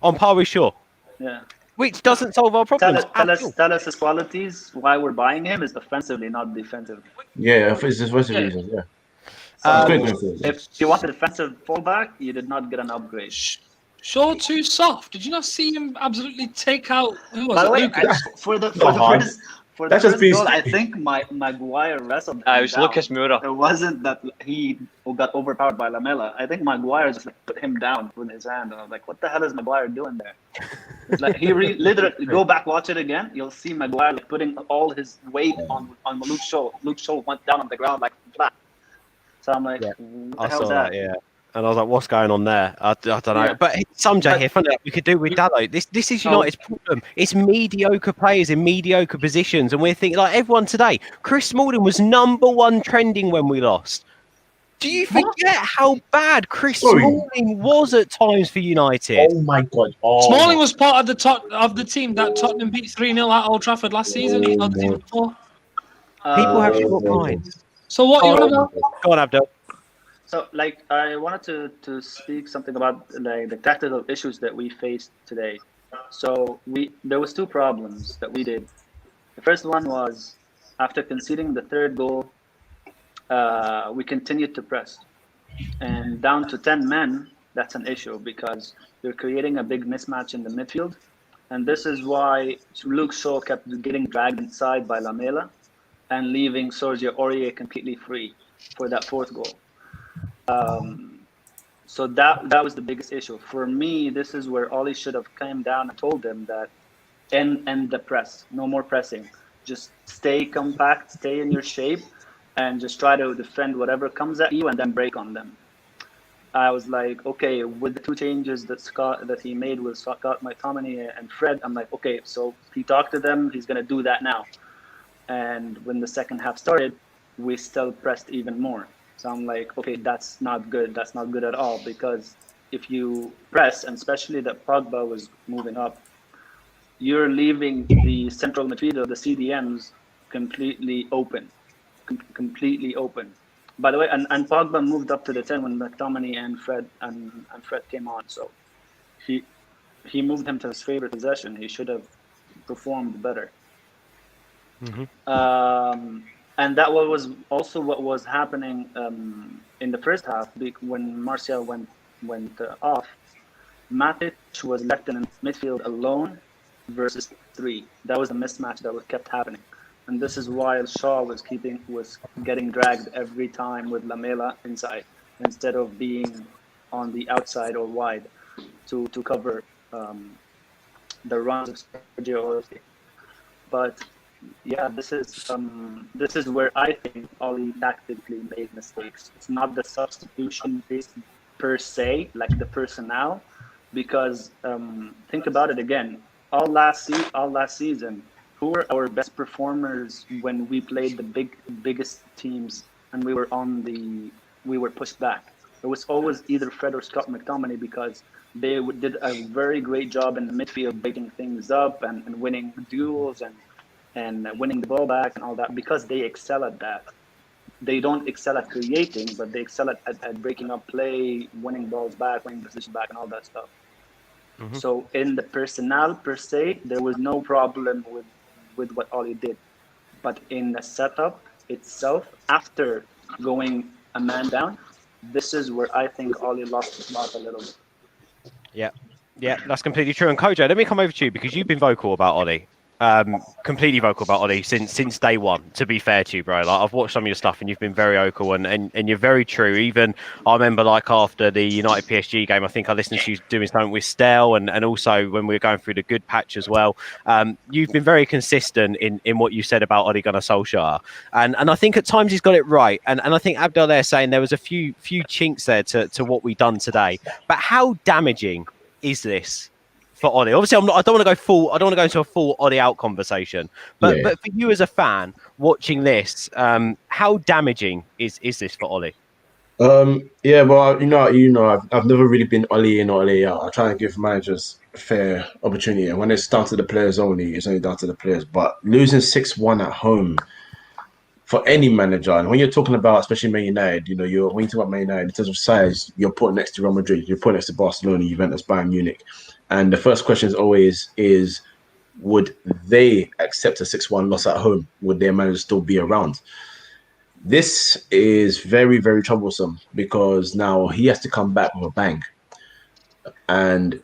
On par with Shaw. Yeah. Which doesn't solve our problems. Telles' qualities, why we're buying him, is defensively, not defensively. Yeah, it's defensive reasons, yeah. If you want a defensive fullback, you did not get an upgrade. Shaw too soft. Did you not see him absolutely take out? Who was By the way, Lucas? for the first goal, I think Maguire wrestled. It was Lucas Moura. It wasn't that he got overpowered by Lamella. I think Maguire just put him down with his hand. I was like, what the hell is Maguire doing there? It's like he literally go back, watch it again. You'll see Maguire putting all his weight on Luke Shaw. Luke Shaw went down on the ground like flat. So I'm like, what the hell is that? Yeah. And I was like, what's going on there? I don't know. Yeah. But Sanjay here, funny, we could do with Dallo. This is United's problem. It's mediocre players in mediocre positions. And we're thinking, like everyone today, Chris Smalling was #1 trending when we lost. Do you forget how bad Chris Sorry. Smalling was at times for United? Oh my God! Oh, Smalling was part of the team that Tottenham beat 3-0 at Old Trafford last season. Or the season before. People have Uh, short minds. So what you want about? Go on, Abdul. So, like, I wanted to speak something about like the tactical issues that we faced today. So there was two problems that we did. The first one was after conceding the third goal, we continued to press, and down to 10 men. That's an issue because you're creating a big mismatch in the midfield, and this is why Luke Shaw kept getting dragged inside by Lamela, and leaving Sergio Aurier completely free for that fourth goal. So that was the biggest issue for me. This is where Ollie should have come down and told them that end the press, no more pressing, just stay compact, stay in your shape, and just try to defend whatever comes at you and then break on them. I was like, okay, with the two changes that he made with Scott McTominay and Fred, I'm like, okay, so he talked to them, he's gonna do that now. And when the second half started, we still pressed even more. So I'm like, okay, that's not good. That's not good at all, because if you press, and especially that Pogba was moving up, you're leaving the central midfielder, the CDMs, completely open. Completely open. By the way, and Pogba moved up to the 10 when McTominay and Fred came on. So he moved him to his favorite possession. He should have performed better. And that was also what was happening in the first half when Martial went off. Matic was left in midfield alone versus 3. That was a mismatch that kept happening. And this is why Shaw was getting dragged every time with Lamela inside instead of being on the outside or wide to cover the runs of Sergio Aurier. But yeah, this is where I think Ollie tactically made mistakes. It's not the substitution based per se, like the personnel, because think about it again. All last season, who were our best performers when we played the biggest teams and we were pushed back? It was always either Fred or Scott McTominay, because they did a very great job in the midfield, breaking things up and winning duels and winning the ball back and all that, because they excel at that. They don't excel at creating, but they excel at breaking up play, winning balls back, winning position back, and all that stuff. So in the personnel per se, there was no problem with what Ollie did. But in the setup itself, after going a man down, this is where I think Ollie lost his mark a little bit. Yeah, that's completely true. And Kojo, let me come over to you, because you've been vocal about Ollie. Completely vocal about Ollie since day one, to be fair to you, bro. Like, I've watched some of your stuff and you've been very vocal and you're very true. Even I remember, like, after the United PSG game, I think I listened to you doing something with Stel and also when we were going through the good patch as well. You've been very consistent in what you said about Ole Gunnar Solskjaer. And I think at times he's got it right. And I think Abdel there saying there was a few chinks there to what we done today. But how damaging is this for Ollie? Obviously, I don't want to go into a full Ollie out conversation. But for you as a fan watching this, how damaging is this for Ollie? Yeah, well, I've never really been Ollie in or Ollie out. I try and give managers a fair opportunity, and when it's down to the players only, it's only down to the players. But losing 6-1 at home for any manager, and when you're talking about, especially Man United, when you talk about Man United in terms of size, you're put next to Real Madrid, you're put next to Barcelona, Juventus, Bayern Munich. And the first question is always would they accept a 6-1 loss at home? Would their manager still be around? This is very, very troublesome, because now he has to come back with a bang. And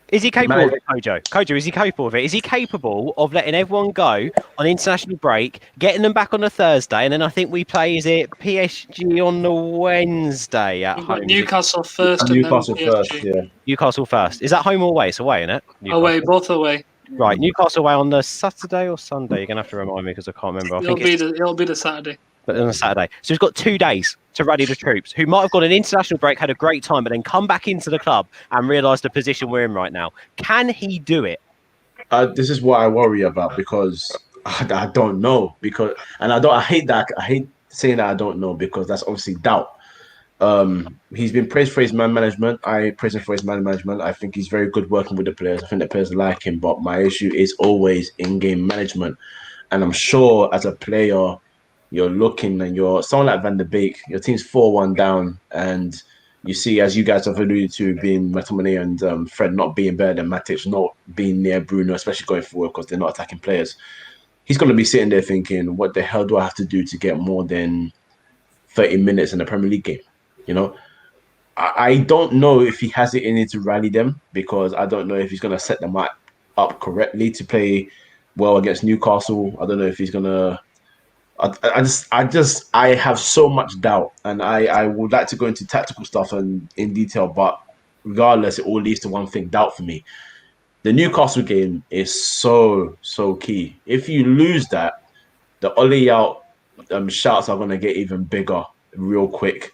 is he capable of it, Kojo? Kojo, is he capable of it? Is he capable of letting everyone go on international break, getting them back on a Thursday, and then I think we play, is it PSG on the Wednesday at home? Newcastle first. Newcastle first, yeah. Newcastle first. Is that home or away? It's away, isn't it? Newcastle. Away, both away. Right, Newcastle away on the Saturday or Sunday? You're going to have to remind me because I can't remember. It'll be the Saturday. But on a Saturday. So he's got 2 days to rally the troops who might have got an international break, had a great time, but then come back into the club and realise the position we're in right now. Can he do it? This is what I worry about, because I don't know. I hate that. I hate saying that I don't know, because that's obviously doubt. He's been praised for his man management. I praise him for his man management. I think he's very good working with the players. I think the players like him, but my issue is always in-game management. And I'm sure as a player, you're looking and you're someone like Van der Beek, your team's 4-1 down, and you see, as you guys have alluded to, being McTominay and Fred not being better than Matic, not being near Bruno, especially going forward because they're not attacking players. He's going to be sitting there thinking, what the hell do I have to do to get more than 30 minutes in a Premier League game? You know, I don't know if he has it in it to rally them, because I don't know if he's going to set them up correctly to play well against Newcastle. I don't know if he's going to. I have so much doubt, and I would like to go into tactical stuff and in detail, but regardless, it all leads to one thing: doubt for me. The Newcastle game is so key. If you lose that, the Ollie out shouts are going to get even bigger real quick.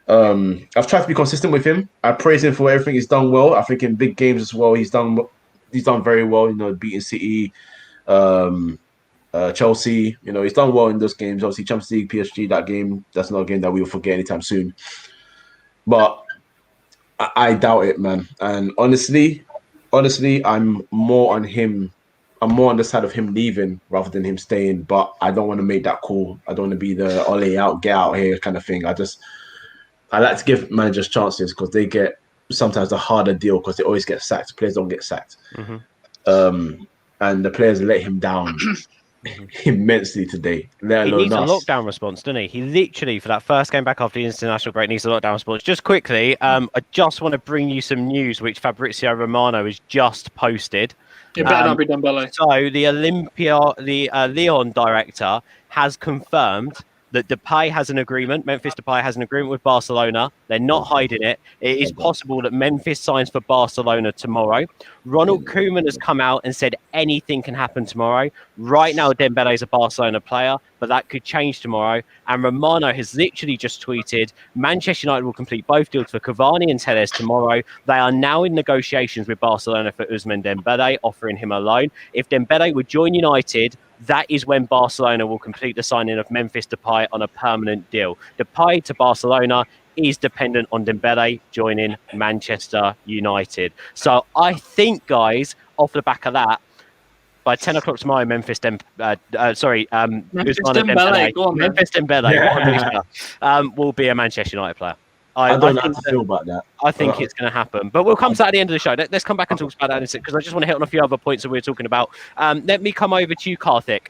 I've tried to be consistent with him. I praise him for everything he's done well. I think in big games as well, he's done very well. You know, beating City, Chelsea. You know, he's done well in those games. Obviously, Champions League, PSG, that game. That's not a game that we will forget anytime soon. But I doubt it, man. And honestly, I'm more on him. I'm more on the side of him leaving rather than him staying. But I don't want to make that call. I don't want to be the Ole out, get out here kind of thing. I like to give managers chances because they get sometimes a harder deal because they always get sacked. Players don't get sacked. Mm-hmm. And the players let him down immensely today. He needs a lockdown response, doesn't he? He literally, for that first game back after the international break, needs a lockdown response. Just quickly, I just want to bring you some news which Fabrizio Romano has just posted. It better not be Dembele. So the Lyon director has confirmed that Memphis Depay has an agreement with Barcelona. They're not hiding it. It is possible that Memphis signs for Barcelona tomorrow. Ronald Koeman has come out and said anything can happen tomorrow. Right now, Dembele is a Barcelona player, but that could change tomorrow. And Romano has literally just tweeted, Manchester United will complete both deals for Cavani and Telles tomorrow. They are now in negotiations with Barcelona for Ousmane Dembele, offering him a loan. If Dembele would join United, that is when Barcelona will complete the signing of Memphis Depay on a permanent deal. Depay to Barcelona is dependent on Dembele joining Manchester United. So I think, guys, off the back of that, by 10 o'clock tomorrow, Memphis Dembele will be a Manchester United player. I don't know how to feel about that. I think it's going to happen. But we'll come to that at the end of the show. Let's come back and talk about that in a second, because I just want to hit on a few other points that we were talking about. Let me come over to you, Karthik.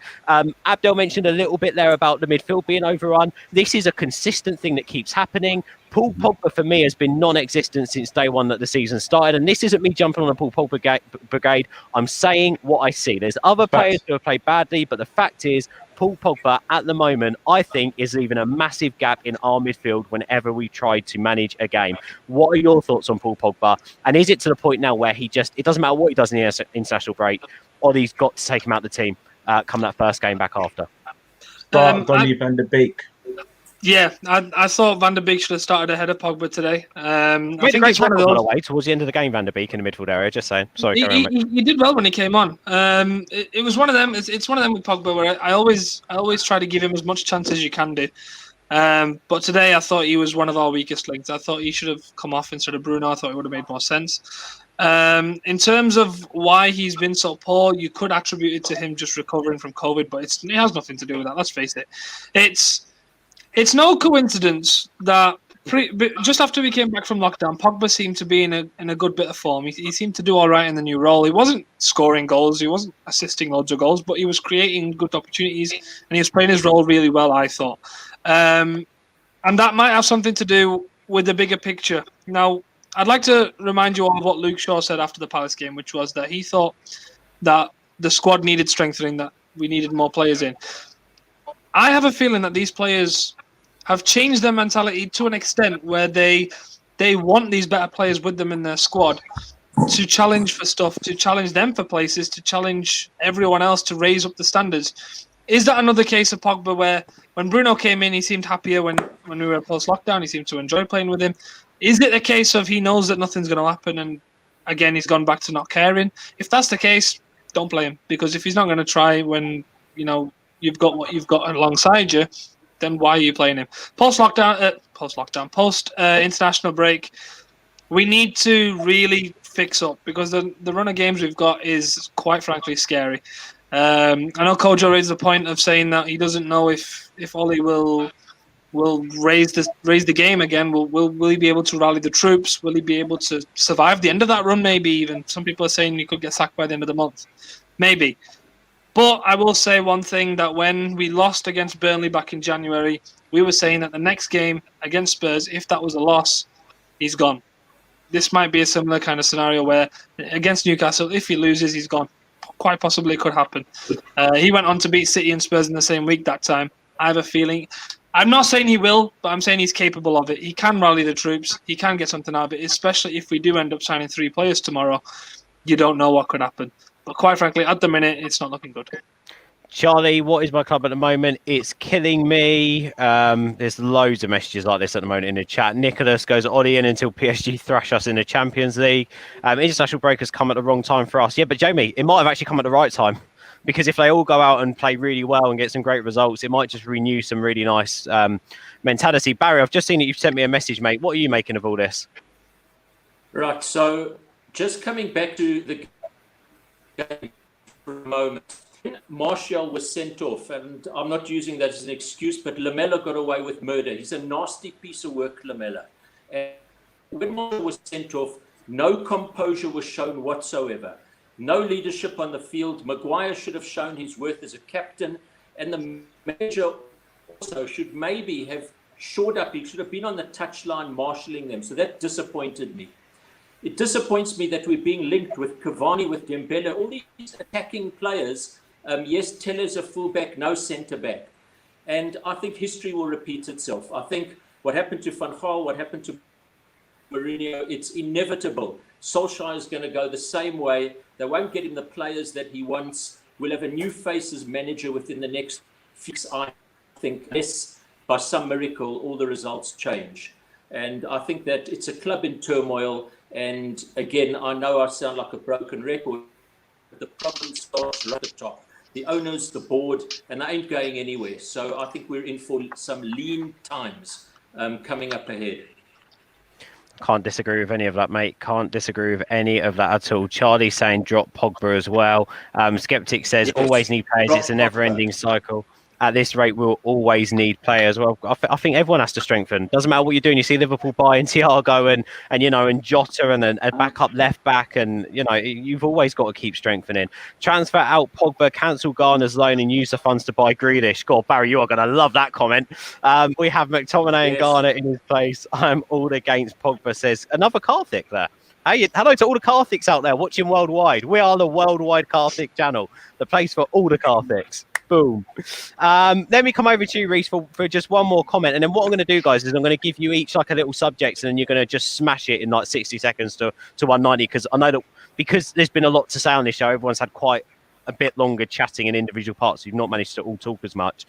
Abdel mentioned a little bit there about the midfield being overrun. This is a consistent thing that keeps happening. Paul Pogba, for me, has been non-existent since day one that the season started. And this isn't me jumping on a Paul Pogba brigade. I'm saying what I see. There's other players who have played badly, but the fact is, Paul Pogba, at the moment, I think, is leaving a massive gap in our midfield whenever we try to manage a game. What are your thoughts on Paul Pogba? And is it to the point now where it doesn't matter what he does in the international break, Ollie's got to take him out of the team come that first game back after? Donny van der Beek. Yeah, I thought Van der Beek should have started ahead of Pogba today. I think it's one of those. Way towards the end of the game, Van der Beek in the midfield area. Just saying. Sorry, he did well when he came on. It was one of them. It's one of them with Pogba where I always try to give him as much chance as you can do. But today I thought he was one of our weakest links. I thought he should have come off instead of Bruno. I thought it would have made more sense. In terms of why he's been so poor, you could attribute it to him just recovering from COVID, but it has nothing to do with that. Let's face it. It's no coincidence that just after we came back from lockdown, Pogba seemed to be in a good bit of form. He seemed to do all right in the new role. He wasn't scoring goals, he wasn't assisting loads of goals, but he was creating good opportunities and he was playing his role really well, I thought. And that might have something to do with the bigger picture. Now, I'd like to remind you all of what Luke Shaw said after the Palace game, which was that he thought that the squad needed strengthening, that we needed more players in. I have a feeling that these players have changed their mentality to an extent where they want these better players with them in their squad to challenge for stuff, to challenge them for places, to challenge everyone else to raise up the standards. Is that another case of Pogba where when Bruno came in, he seemed happier when we were post-lockdown, he seemed to enjoy playing with him? Is it a case of he knows that nothing's going to happen and, again, he's gone back to not caring? If that's the case, don't play him, because if he's not going to try when, you've got what you've got alongside you, then why are you playing him? Post international break, we need to really fix up because the run of games we've got is quite frankly scary. I know Kojo raised the point of saying that he doesn't know if Ollie will raise the game again. Will he be able to rally the troops? Will he be able to survive the end of that run? Maybe even some people are saying he could get sacked by the end of the month. Maybe. But I will say one thing, that when we lost against Burnley back in January, we were saying that the next game against Spurs, if that was a loss, he's gone. This might be a similar kind of scenario where against Newcastle, if he loses, he's gone. Quite possibly could happen. He went on to beat City and Spurs in the same week that time. I have a feeling. I'm not saying he will, but I'm saying he's capable of it. He can rally the troops. He can get something out of it, especially if we do end up signing 3 players tomorrow. You don't know what could happen. But quite frankly, at the minute, it's not looking good. Charlie, what is my club at the moment? It's killing me. There's loads of messages like this at the moment in the chat. Nicholas goes Ollie in until PSG thrash us in the Champions League. International break has come at the wrong time for us. Yeah, but Jamie, it might have actually come at the right time. Because if they all go out and play really well and get some great results, it might just renew some really nice mentality. Barry, I've just seen that you've sent me a message, mate. What are you making of all this? Right, so just coming back to the game for a moment. Martial was sent off, and I'm not using that as an excuse, but Lamela got away with murder. He's a nasty piece of work, Lamela. And when Martial was sent off, no composure was shown whatsoever. No leadership on the field. Maguire should have shown his worth as a captain, and the manager also should maybe have shored up. He should have been on the touchline marshalling them. So that disappointed me. It disappoints me that we're being linked with Cavani, with Dembele, all these attacking players. Yes, Teller's a fullback, no centre-back. And I think history will repeat itself. I think what happened to Van Gaal, what happened to Mourinho, it's inevitable. Solskjaer is going to go the same way. They won't get him the players that he wants. We'll have a new face as manager within the next few weeks, I think, unless by some miracle all the results change. And I think that it's a club in turmoil. And again, I know I sound like a broken record, but the problem starts right at the top. The owners, the board, and they ain't going anywhere. So I think we're in for some lean times coming up ahead. Can't disagree with any of that, mate. Can't disagree with any of that at all. Charlie saying drop Pogba as well. Skeptic says always need players. It's a never-ending cycle. At this rate, we'll always need players. Well, I think everyone has to strengthen. Doesn't matter what you're doing. You see Liverpool buying Thiago and Jota and a backup left back, and you've always got to keep strengthening. Transfer out Pogba, cancel Garner's loan, and use the funds to buy Grealish. God, Barry, you are going to love that comment. We have McTominay and Garner in his place. I'm all against Pogba. Says another Karthik there. Hey, hello to all the Karthiks out there watching worldwide. We are the worldwide Karthik channel, the place for all the Karthiks. Boom. Let me come over to you, Reece, for just one more comment. And then what I'm going to do, guys, is I'm going to give you each like a little subject, and then you're going to just smash it in like 60 seconds to 190. Because I know that because there's been a lot to say on this show, everyone's had quite a bit longer chatting in individual parts. You've not managed to all talk as much.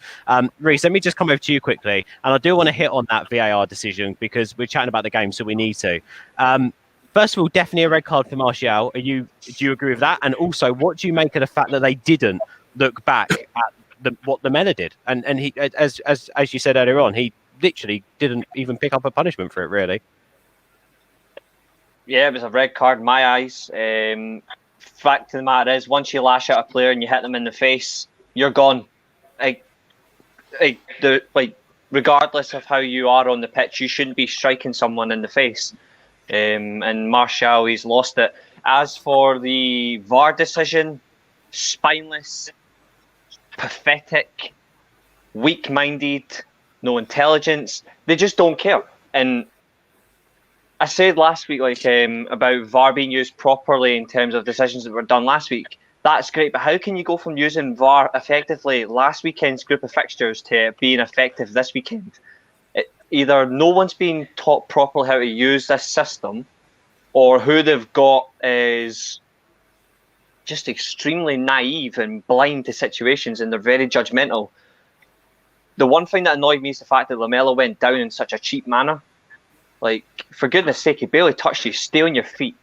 Reece, let me just come over to you quickly. And I do want to hit on that VAR decision because we're chatting about the game, so we need to. First of all, definitely a red card for Martial. Do you agree with that? And also, what do you make of the fact that they didn't look back at what Lamela did? And he, as you said earlier on, he literally didn't even pick up a punishment for it, really. Yeah, it was a red card in my eyes. Fact of the matter is, once you lash out a player and you hit them in the face, you're gone. Regardless of how you are on the pitch, you shouldn't be striking someone in the face. And Martial, he's lost it. As for the VAR decision, spineless, pathetic, weak-minded, no intelligence. They just don't care. And I said last week, about VAR being used properly in terms of decisions that were done last week. That's great, but how can you go from using VAR effectively last weekend's group of fixtures to being effective this weekend? Either no one's being taught properly how to use this system, or who they've got is just extremely naive and blind to situations, and they're very judgmental. The one thing that annoyed me is the fact that Lamela went down in such a cheap manner. Like, for goodness sake, he barely touched you. Stay on your feet.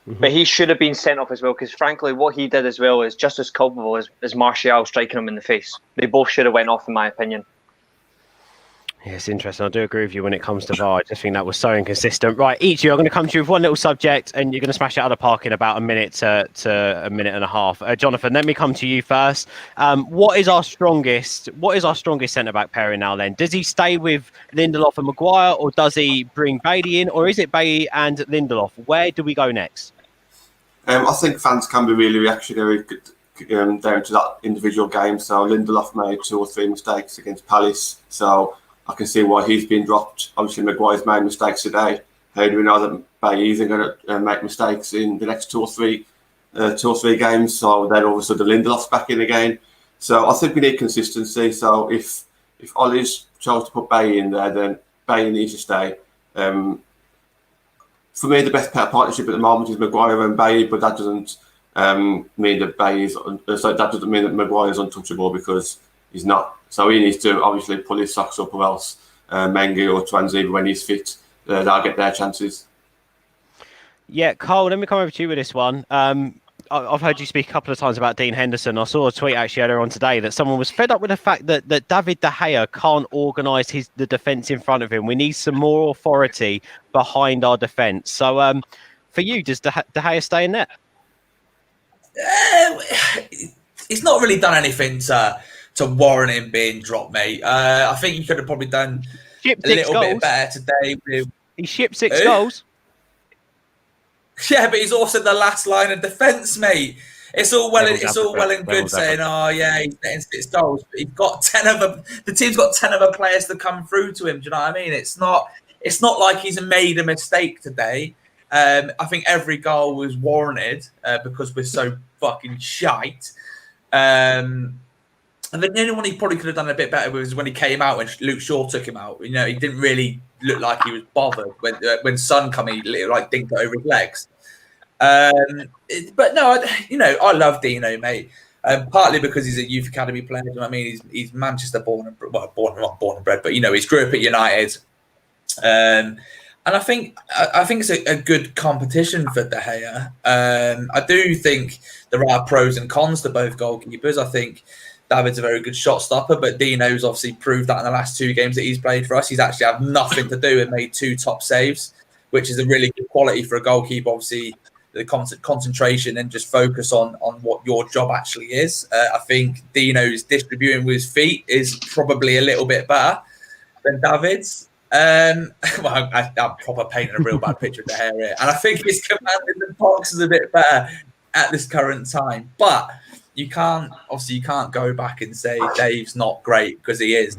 But he should have been sent off as well, because frankly, what he did as well is just as culpable as Martial striking him in the face. They both should have went off, in my opinion. Yeah, it's interesting. I do agree with you when it comes to VAR. I just think that was so inconsistent. Right, each of you, I'm going to come to you with one little subject, and you're going to smash it out of the park in about a minute to a minute and a half. Jonathan, let me come to you first. What is our strongest centre back pairing now? Then does he stay with Lindelof and Maguire, or does he bring Bailey in, or is it Bailey and Lindelof? Where do we go next? I think fans can be really reactionary down to that individual game. So Lindelof made 2 or 3 mistakes against Palace. So I can see why he's been dropped. Obviously, Maguire's made mistakes today. How do we know that Bailey isn't going to make mistakes in the next 2 or 3 games? So then all of a sudden Lindelof's back in again. So I think we need consistency. So if Ollie's chose to put Bailey in there, then Bailey needs to stay. For me, the best pair partnership at the moment is Maguire and Bailey, but that doesn't mean that that doesn't mean that Maguire is untouchable, because he's not. So he needs to obviously pull his socks up, or else Mengi or Twanzebe, when he's fit, they'll get their chances. Yeah, Cole, let me come over to you with this one. I've heard you speak a couple of times about Dean Henderson. I saw a tweet actually earlier on today that someone was fed up with the fact that David De Gea can't organise the defence in front of him. We need some more authority behind our defence. So for you, does De Gea stay in net? He's not really done anything to warrant him being dropped, mate. I think he could have probably done a little bit better today. He shipped 6 goals. Yeah, but he's also the last line of defence, mate. It's all well and good saying, "Oh yeah, he's getting 6 goals," but he's got 10 of them. The team's got 10 other players to come through to him. Do you know what I mean? It's not like he's made a mistake today. I think every goal was warranted because we're so fucking shite. And the only one he probably could have done a bit better was when he came out, when Luke Shaw took him out. You know, he didn't really look like he was bothered when Son come in, he like dinked it over his legs. But no, I love Dino, mate. Partly because he's a youth academy player. You know what I mean? He's Manchester born and bred, but he's grew up at United. And I think it's a good competition for De Gea. I do think there are pros and cons to both goalkeepers. I think David's a very good shot stopper, but Dino's obviously proved that in the last 2 games that he's played for us. He's actually had nothing to do and made 2 top saves, which is a really good quality for a goalkeeper. Obviously, the concentration and just focus on what your job actually is. I think Dino's distributing with his feet is probably a little bit better than David's. I'm proper painting a real bad picture of De Gea here. And I think his command in the box is a bit better at this current time. But you can't go back and say Dave's not great, because he is.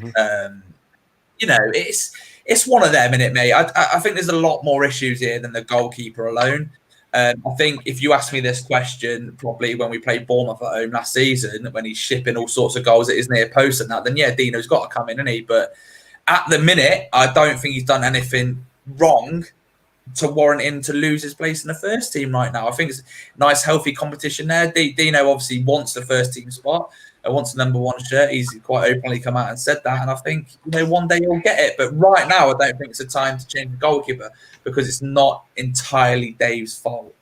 It's one of them, innit, mate? I think there's a lot more issues here than the goalkeeper alone. I think if you asked me this question probably when we played Bournemouth at home last season, when he's shipping all sorts of goals at his near post and that, then yeah, Dino's got to come in, hasn't he? But at the minute, I don't think he's done anything wrong to warrant him to lose his place in the first team right now. I think it's a nice, healthy competition there. Dino obviously wants the first team spot. Wants the #1 shirt. He's quite openly come out and said that. And I think, one day he'll get it. But right now, I don't think it's a time to change the goalkeeper, because it's not entirely Dave's fault.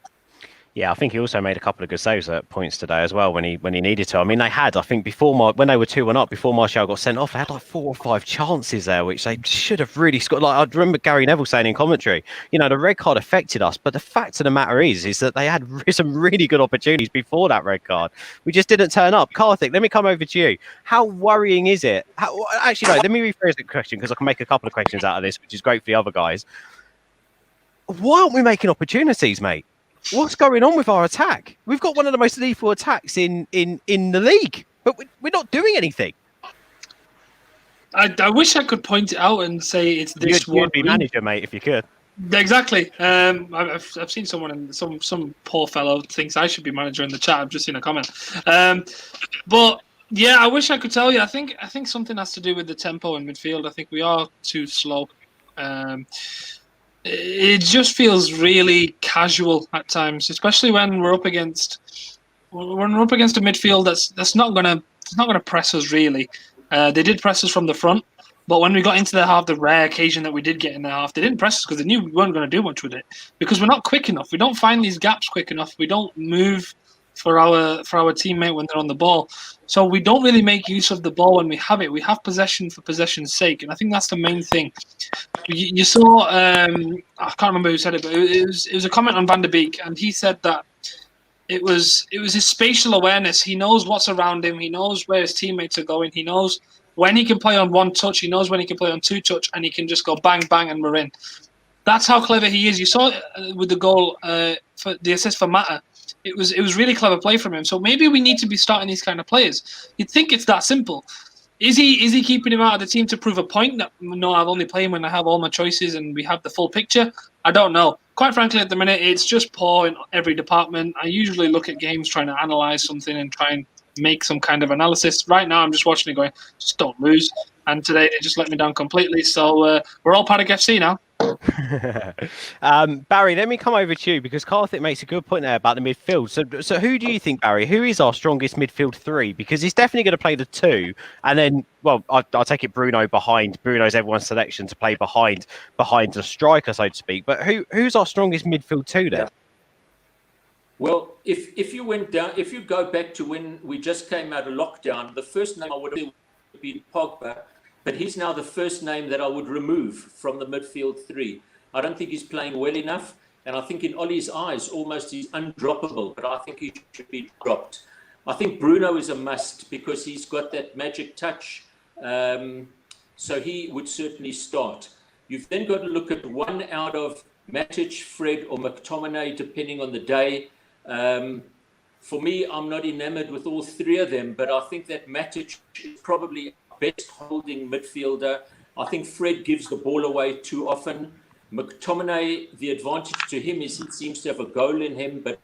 Yeah, I think he also made a couple of good saves at points today as well when he needed to. I mean, they had, I think, when they were 2-1 up, before Martial got sent off, they had like 4 or 5 chances there, which they should have really scored. Like, I remember Gary Neville saying in commentary, the red card affected us, but the fact of the matter is that they had some really good opportunities before that red card. We just didn't turn up. Karthik, let me come over to you. How worrying is it? Actually, no, let me rephrase the question, because I can make a couple of questions out of this, which is great for the other guys. Why aren't we making opportunities, mate? What's going on with our attack? We've got one of the most lethal attacks in the league, but we're not doing anything. I wish I could point it out and say it's this one. You'd be manager, mate, if you could. Exactly. I've seen someone, some poor fellow thinks I should be manager in the chat. I've just seen a comment. But yeah, I wish I could tell you. I think something has to do with the tempo in midfield. I think we are too slow. It just feels really casual at times, especially when we're up against a midfield that's not gonna press us really. They did press us from the front, But when we got into the half, the rare occasion that we did get in the half, they didn't press us because they knew we weren't going to do much with it, because we're not quick enough. We don't find these gaps quick enough. We don't move for our teammate when they're on the ball. So we don't really make use of the ball when we have it. We have possession for possession's sake, and I think that's the main thing. You saw, I can't remember who said it, but it was a comment on Van der Beek, and he said that it was his spatial awareness. He knows what's around him. He knows where his teammates are going. He knows when he can play on one touch. He knows when he can play on two touch, and he can just go bang, bang, and we're in. That's how clever he is. You saw it with the goal for the assist for Mata. It was really clever play from him. So maybe we need to be starting these kind of players. You'd think it's that simple. Is he keeping him out of the team to prove a point that, no, I've only played him when I have all my choices and we have the full picture? I don't know. Quite frankly, at the minute, it's just poor in every department. I usually look at games trying to analyze something and try and make some kind of analysis. Right now, I'm just watching it going, just don't lose. And today, they just let me down completely. So we're all Paddock FC now. Barry, let me come over to you, because Karthik makes a good point there about the midfield. So who do you think, Barry, who is our strongest midfield three? Because he's definitely going to play the two, and then, well, I'll take it Bruno's everyone's selection to play behind the striker, so to speak. But who's our strongest midfield two then? Well, if you go back to when we just came out of lockdown, the first name I would have been Pogba. But he's now the first name that I would remove from the midfield three. I don't think he's playing well enough. And I think in Ollie's eyes, almost he's undroppable. But I think he should be dropped. I think Bruno is a must because he's got that magic touch. So he would certainly start. You've then got to look at one out of Matic, Fred or McTominay, depending on the day. For me, I'm not enamored with all three of them. But I think that Matic is probably best holding midfielder. I think Fred gives the ball away too often. McTominay, the advantage to him is he seems to have a goal in him, but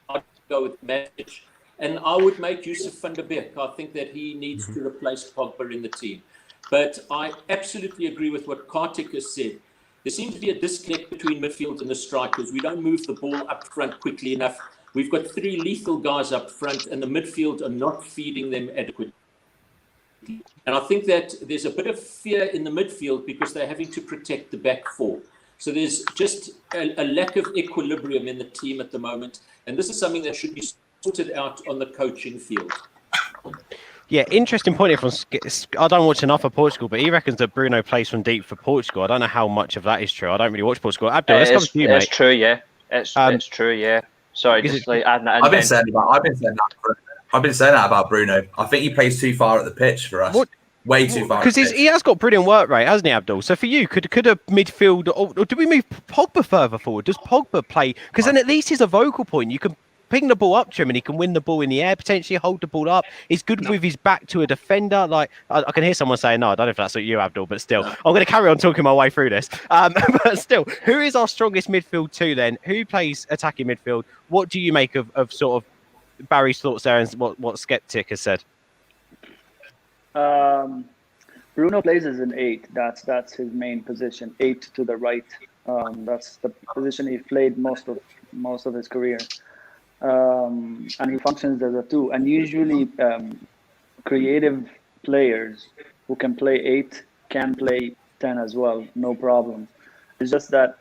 I'd go with Matic. And I would make use of Van der Beek. I think that he needs to replace Pogba in the team. But I absolutely agree with what Kartik has said. There seems to be a disconnect between midfield and the strikers. We don't move the ball up front quickly enough. We've got three lethal guys up front, and the midfield are not feeding them adequately. And I think that there's a bit of fear in the midfield because they're having to protect the back four. So there's just a lack of equilibrium in the team at the moment. And this is something that should be sorted out on the coaching field. Yeah, interesting point here from. I don't watch enough of Portugal, but he reckons that Bruno plays from deep for Portugal. I don't know how much of that is true. I don't really watch Portugal. Abdul, let's come to you, mate. It's true, yeah. It's true, yeah. Sorry, just like adding that in. I've been saying that about Bruno. I think he plays too far at the pitch for us. Way too far. Because he has got brilliant work rate, hasn't he, Abdul? So for you, could a midfield, or do we move Pogba further forward? Does Pogba play? Because then at least he's a vocal point. You can ping the ball up to him and he can win the ball in the air, potentially hold the ball up. He's good with his back to a defender. Like I can hear someone saying, no, I don't know if that's what you, Abdul, but still, I'm going to carry on talking my way through this. But still, who is our strongest midfield two then? Who plays attacking midfield? What do you make of sort of Barry's thoughts there and what Skeptic has said? Bruno plays as an 8. That's his main position, 8 to the right. That's the position he played most of his career, and he functions as a 2. And usually, creative players who can play 8 can play 10 as well, no problem. It's just that,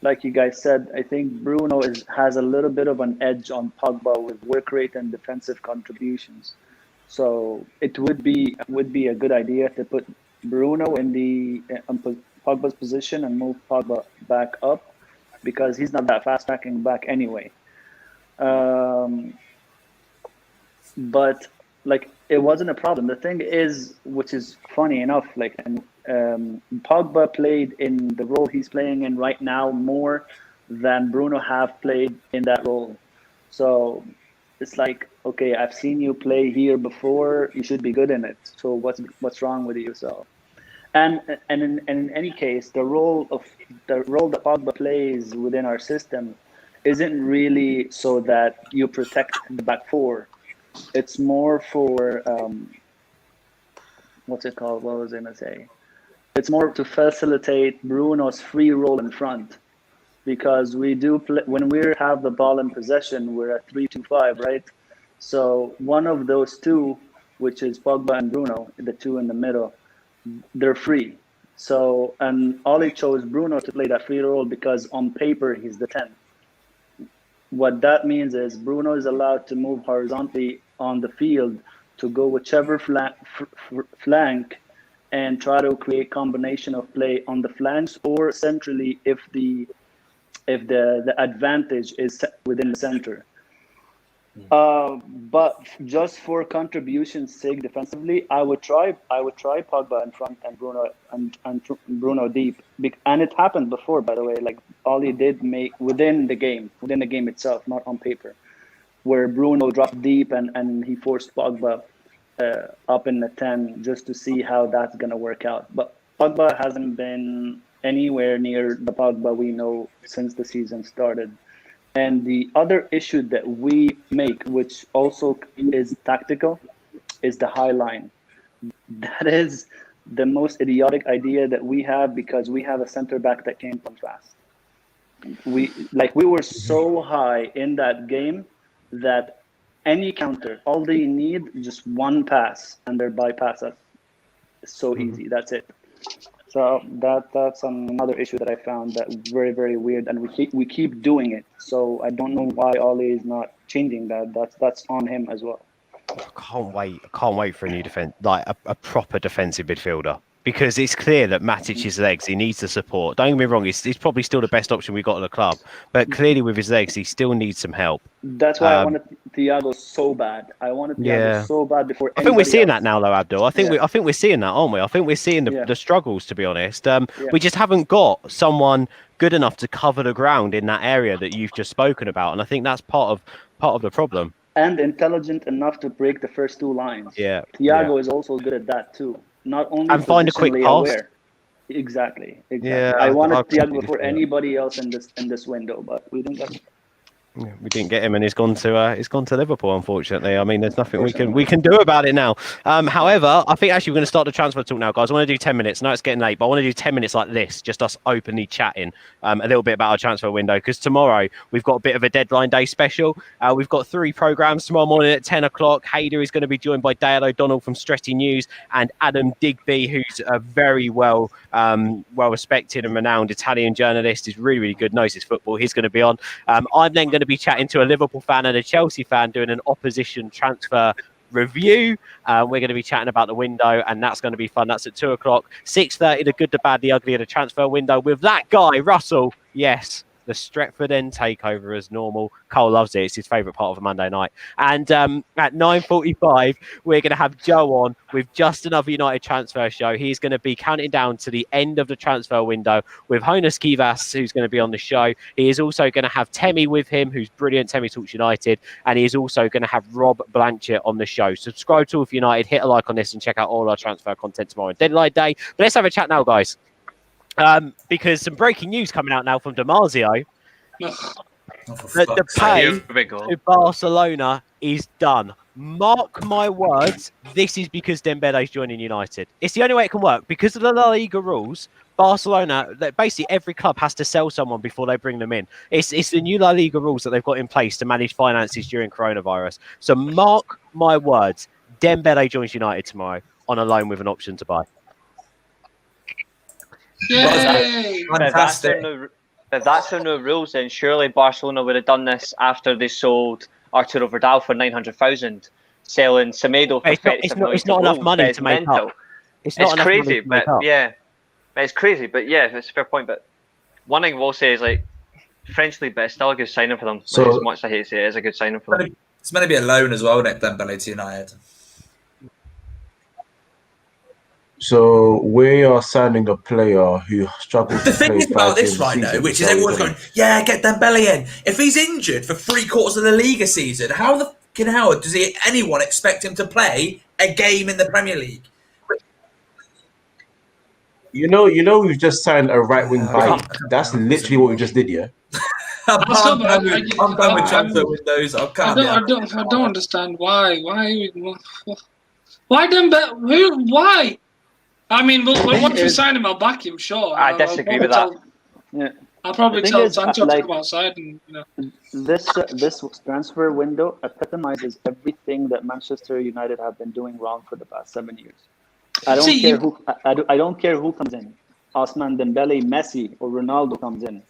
like you guys said, I think Bruno has a little bit of an edge on Pogba with work rate and defensive contributions. So it would be a good idea to put Bruno in the Pogba's position and move Pogba back up, because he's not that fast tracking back anyway. But like, it wasn't a problem. The thing is, which is funny enough, like, Pogba played in the role he's playing in right now more than Bruno have played in that role. So it's like, okay, I've seen you play here before. You should be good in it. So what's wrong with you? So, and in any case, the role that Pogba plays within our system isn't really so that you protect the back four. It's more for what's it called? What was I gonna say? It's more to facilitate Bruno's free role in front, because we do play, when we have the ball in possession, we're at 3-2-5, right? So one of those two, which is Pogba and Bruno, the two in the middle, they're free. So, and Oli chose Bruno to play that free role because on paper he's the 10. What that means is Bruno is allowed to move horizontally on the field to go whichever flank and try to create combination of play on the flanks or centrally if the advantage is within the center. But just for contribution's sake, defensively, I would try Pogba in front and Bruno deep, and it happened before, by the way. Like Oli did make within the game itself, not on paper, where Bruno dropped deep and he forced Pogba up in the 10 just to see how that's gonna work out. But Pogba hasn't been anywhere near the Pogba we know since the season started. And the other issue that we make, which also is tactical, is the high line. That is the most idiotic idea that we have because we have a center back that can come fast. We were so high in that game that any counter, all they need just one pass and they're bypass us. It's so easy. That's it. So that's another issue that I found that very, very weird, and we keep doing it. So I don't know why Oli is not changing that. That's on him as well. I can't wait for a new defense, like a proper defensive midfielder, because it's clear that Matic's legs, he needs the support. Don't get me wrong, he's probably still the best option we've got at the club, but clearly with his legs, he still needs some help. That's why I wanted Thiago so bad. I wanted Thiago so bad before. I think we're seeing that now, though, Abdul. I think we're seeing that, aren't we? I think we're seeing the struggles, to be honest. We just haven't got someone good enough to cover the ground in that area that you've just spoken about, and I think that's part of the problem. And intelligent enough to break the first two lines. Yeah, Thiago is also good at that too. Not only and find a quick pass. Aware. Exactly. Yeah, I wanted Thiago before anybody else in this window, but we didn't get him. We didn't get him, and he's gone to Liverpool. Unfortunately, I mean, there's nothing we can do about it now. However, I think actually we're going to start the transfer talk now, guys. I want to do 10 minutes. No, it's getting late, but I want to do 10 minutes like this, just us openly chatting a little bit about our transfer window, because tomorrow we've got a bit of a deadline day special. We've got 3 programs tomorrow morning at 10 o'clock. Hayder is going to be joined by Dale O'Donnell from Stretty News and Adam Digby, who's a very well respected and renowned Italian journalist. He's really, really good, knows his football. He's going to be on. I'm then going to be chatting to a Liverpool fan and a Chelsea fan doing an opposition transfer review. We're going to be chatting about the window, and that's going to be fun. That's at 2 o'clock. 6:30, the good, the bad, the ugly of the transfer window with that guy, Russell. Yes, the Stretford End takeover as normal. Cole loves it. It's his favourite part of a Monday night. And at 9:45, we're going to have Joe on with just another United transfer show. He's going to be counting down to the end of the transfer window with Jonas Kivas, who's going to be on the show. He is also going to have Temi with him, who's brilliant. Temi Talks United. And he is also going to have Rob Blanchett on the show. Subscribe to All for United, hit a like on this, and check out all our transfer content tomorrow on Deadline Day. But let's have a chat now, guys. Because some breaking news coming out now from Damasio. The pay to Barcelona is done. Mark my words, this is because Dembele's joining United. It's the only way it can work. Because of the La Liga rules, Barcelona, basically every club has to sell someone before they bring them in. It's the new La Liga rules that they've got in place to manage finances during coronavirus. So mark my words, Dembele joins United tomorrow on a loan with an option to buy. Yay! Fantastic. If that's the new rules, then surely Barcelona would have done this after they sold Arturo Vidal for 900,000, selling Semedo for 35 million. It's not enough money to make up. It's crazy, but yeah, it's crazy, but yeah, it's a fair point. But one thing we'll say is like French league, but it's still a good signing for them. So, as much as I hate to say it, is a good signing for them. It's meant to be a loan as well, Nick Dembele to United. So we are signing a player who struggles. The thing is about this right now, which is everyone's going, yeah, get Dembele in. If he's injured for 3/4 of the Liga season, how the fucking hell does anyone expect him to play a game in the Premier League? You know, we've just signed a right wing back. That's literally what we just did, yeah. I'm done with transfer windows. I don't understand why Dembele? Who? Why? I mean, once we sign him, I'll back him, sure. I disagree with that. I'll probably tell Sancho to come outside and, This transfer window epitomizes everything that Manchester United have been doing wrong for the past 7 years. I don't care who comes in. Ousmane Dembele, Messi, or Ronaldo comes in.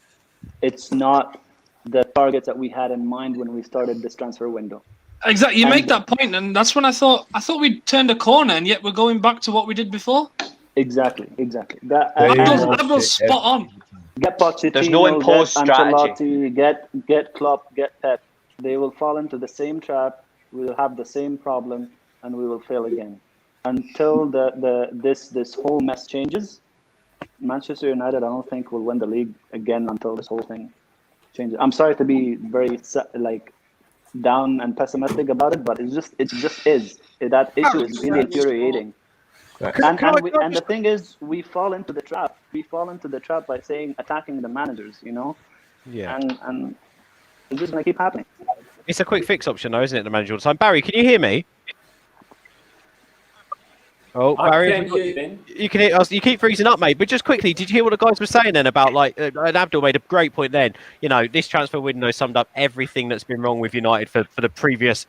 It's not the targets that we had in mind when we started this transfer window. Exactly. You make that point, and that's when I thought we'd turned a corner, and yet we're going back to what we did before. Exactly. Abdul's spot on. Get Pochettino, There's no imposed get strategy. Ancelotti, get Klopp, get Pep. They will fall into the same trap. We will have the same problem, and we will fail again. Until this whole mess changes, Manchester United, I don't think will win the league again until this whole thing changes. I'm sorry to be very down and pessimistic about it, but it just is. That issue is really infuriating. And the thing is, we fall into the trap. We fall into the trap by attacking the managers, Yeah. And it's just gonna keep happening. It's a quick fix option, though, isn't it? The manager all the time. Barry, can you hear me? Oh, Barry, I can hear you, Ben. you can hear us. You keep freezing up, mate. But just quickly, did you hear what the guys were saying then about and Abdul made a great point then. This transfer window summed up everything that's been wrong with United for the previous,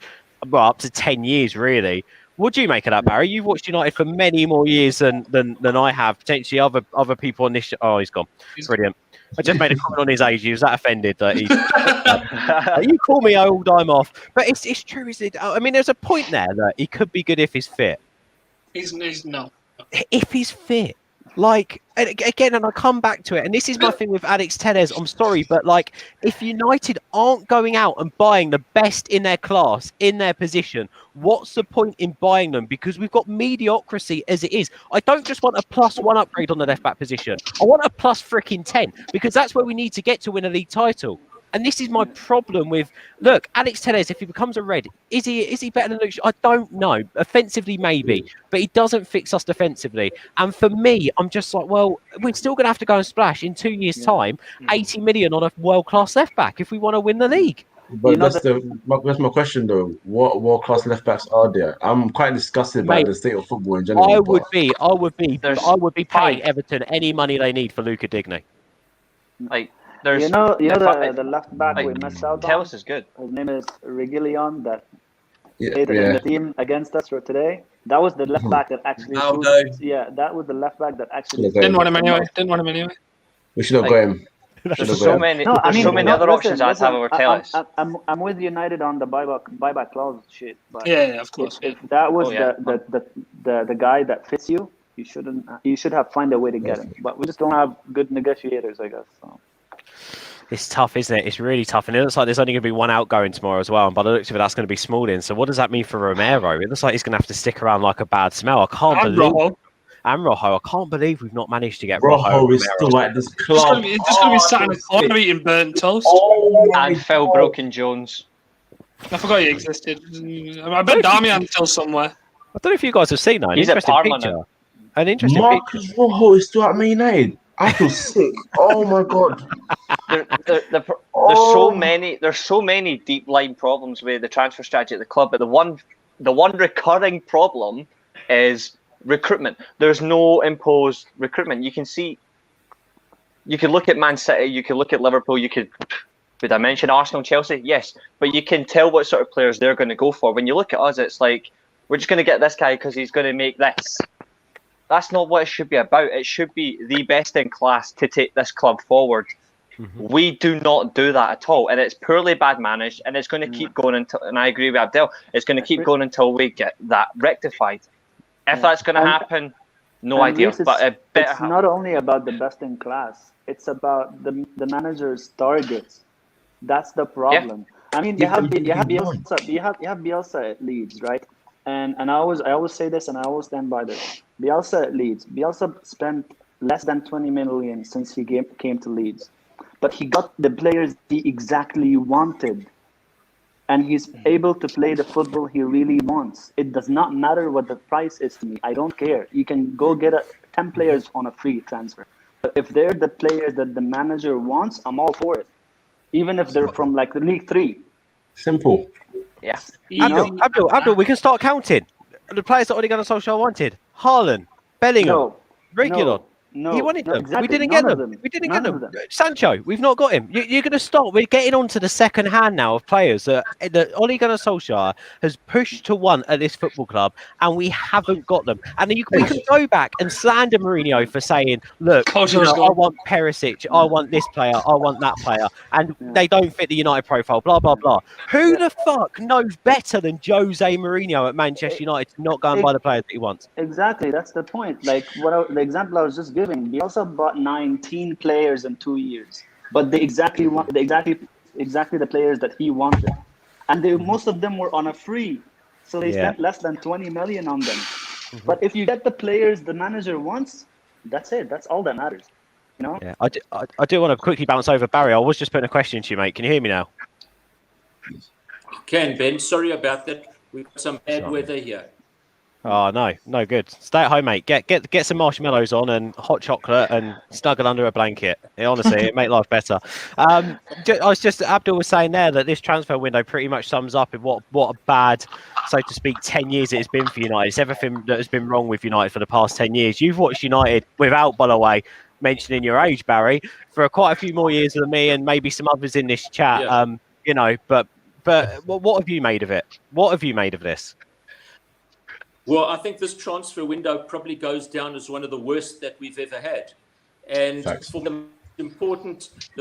up to 10 years, really. What do you make of that, Barry? You've watched United for many more years than I have. Potentially other people on this. Oh, he's gone. Brilliant. I just made a comment on his age. He was that offended that he. You call me old, I'm off. But it's true, is it? I mean, there's a point there that he could be good if he's fit. He's no. If he's fit. Again, and I come back to it, and this is my thing with Alex Telles. I'm sorry, but if United aren't going out and buying the best in their class, in their position, what's the point in buying them? Because we've got mediocrity as it is. I don't just want a +1 upgrade on the left back position. I want a +10, because that's where we need to get to win a league title. And this is my problem with, look, Alex Telles, if he becomes a red, is he better than Luke? I don't know. Offensively, maybe. But he doesn't fix us defensively. And for me, I'm just like, well, we're still going to have to go and splash in 2 years' time 80 million on a world-class left-back if we want to win the league. But that's my question, though. What world-class left-backs are there? I'm quite disgusted by the state of football in general. I would be paying Everton any money they need for Luca Digne. The left back we missed out on. Telles is good. His name is Reguilon that played in the team against us for today. That was the left back that actually. That was the left back that actually. Didn't want him anyway. We should have got him. There's so many other options I'd have over Telles. I'm with United on the buyback clause shit. But yeah, of course. If that was the guy that fits you, you should have find a way to get him. But we just don't have good negotiators, I guess. So. It's tough, isn't it? It's really tough. And it looks like there's only going to be one outgoing tomorrow as well. And by the looks of it, that's going to be Smalling. So what does that mean for Romero? It looks like he's going to have to stick around like a bad smell. I can't believe... And Rojo. I can't believe we've not managed to get Rojo. Rojo is still like this club. He's just going to be sat in a corner eating burnt toast. And Phil Broken Jones. I forgot he existed. I bet Damian's still somewhere. I don't know if you guys have seen that. He's at Parma now. An interesting Marcus Rojo is still at Man United. I feel sick. Oh my god. There's so many deep line problems with the transfer strategy at the club, but the one recurring problem is recruitment. There's no imposed recruitment. You can look at Man City, you can look at Liverpool, would I mention Arsenal, Chelsea? Yes, but you can tell what sort of players they're going to go for. When you look at us, it's like, we're just going to get this guy because he's going to make this. That's not what it should be about. It should be the best in class to take this club forward. Mm-hmm. We do not do that at all, and it's poorly bad managed, and it's going to keep going until. And I agree with Abdel. It's going to keep going until we get that rectified. If that's going to happen, no idea. But it's not only about the best in class; it's about the manager's targets. That's the problem. Yeah. I mean, you have Bielsa at Leeds, right? And I always say this, and I always stand by this. Bielsa at Leeds. Bielsa spent less than 20 million since he came to Leeds, but he got the players he exactly wanted, and he's able to play the football he really wants. It does not matter what the price is to me. I don't care. You can go get 10 players on a free transfer, but if they're the players that the manager wants, I'm all for it, even if they're from like the League 3. Simple. Yeah. Abdul, we can start counting. The players that Ole Gunnar Solskjaer wanted: Haaland, Bellingham, Reguilon. No, He wanted no, them. exactly. We didn't None get of them. them. We didn't None get of them. them. Sancho, we've not got him. You're going to stop. We're getting on to the second hand now of players that Ole Gunnar Solskjaer has pushed to want at this football club, and we haven't got them. And then we can go back and slander Mourinho for saying, look, Kojo's I gone. want Perisic, I want this player, I want that player, and they don't fit the United profile, blah, blah, blah. Who the fuck knows better than Jose Mourinho at Manchester United to not go and buy the players that he wants? Exactly, that's the point. Like the example I was just giving, Bielsa bought 19 players in 2 years, but they exactly the players that he wanted, and most of them were on a free, so they spent less than 20 million on them. But if you get the players the manager wants, that's it. That's all that matters. You know? Yeah, I do want to quickly bounce over Barry. I was just putting a question to you, mate. Can you hear me now? Can, Ben. Sorry about that. We've got some bad weather here. Oh no, good. Stay at home, mate. Get some marshmallows on and hot chocolate and snuggle under a blanket. Honestly, it make life better. I was just Abdul was saying there that this transfer window pretty much sums up in what a bad, so to speak, 10 years it has been for United. It's everything that has been wrong with United for the past 10 years. You've watched United without, by the way, mentioning your age, Barry, for quite a few more years than me and maybe some others in this chat. Yeah. But what have you made of it? What have you made of this? Well, I think this transfer window probably goes down as one of the worst that we've ever had. And for the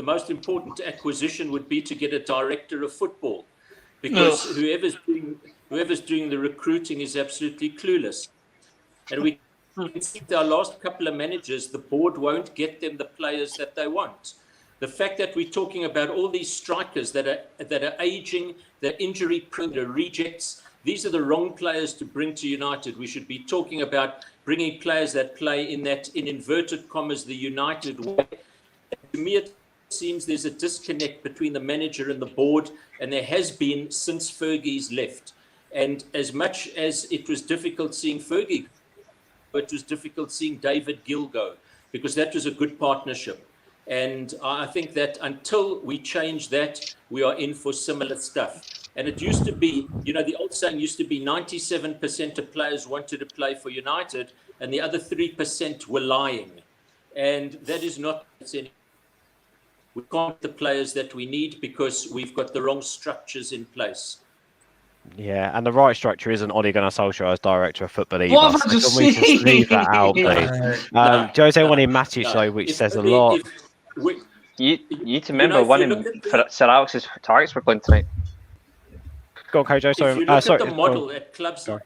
most important acquisition would be to get a director of football, because whoever's doing the recruiting is absolutely clueless. And we can see our last couple of managers, the board won't get them the players that they want. The fact that we're talking about all these strikers that are aging, they're injury prone, they're rejects. These are the wrong players to bring to United. We should be talking about bringing players that play in inverted commas, the United way. To me, it seems there's a disconnect between the manager and the board, and there has been since Fergie's left. And as much as it was difficult seeing Fergie, it was difficult seeing David Gill go, because that was a good partnership. And I think that until we change that, we are in for similar stuff. And it used to be, the old saying used to be 97% of players wanted to play for United and the other 3% were lying. And that is not any. We can't get the players that we need because we've got the wrong structures in place. Yeah, and the right structure isn't Ole Gunnar Solskjaer as director of football either. What have I just Can we just leave that out, please? Jose wanted Matic, though, which says a lot. You need to remember one of Sir Alex's targets were playing tonight. Go on, Kojo. Sorry. If you look at the model at clubs like,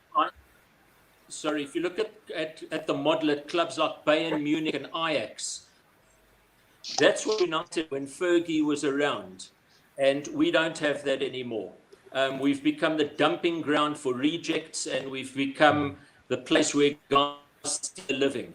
if you look at the model at clubs like Bayern Munich and Ajax, that's what United when Fergie was around, and we don't have that anymore. We've become the dumping ground for rejects, and we've become the place where guys are living.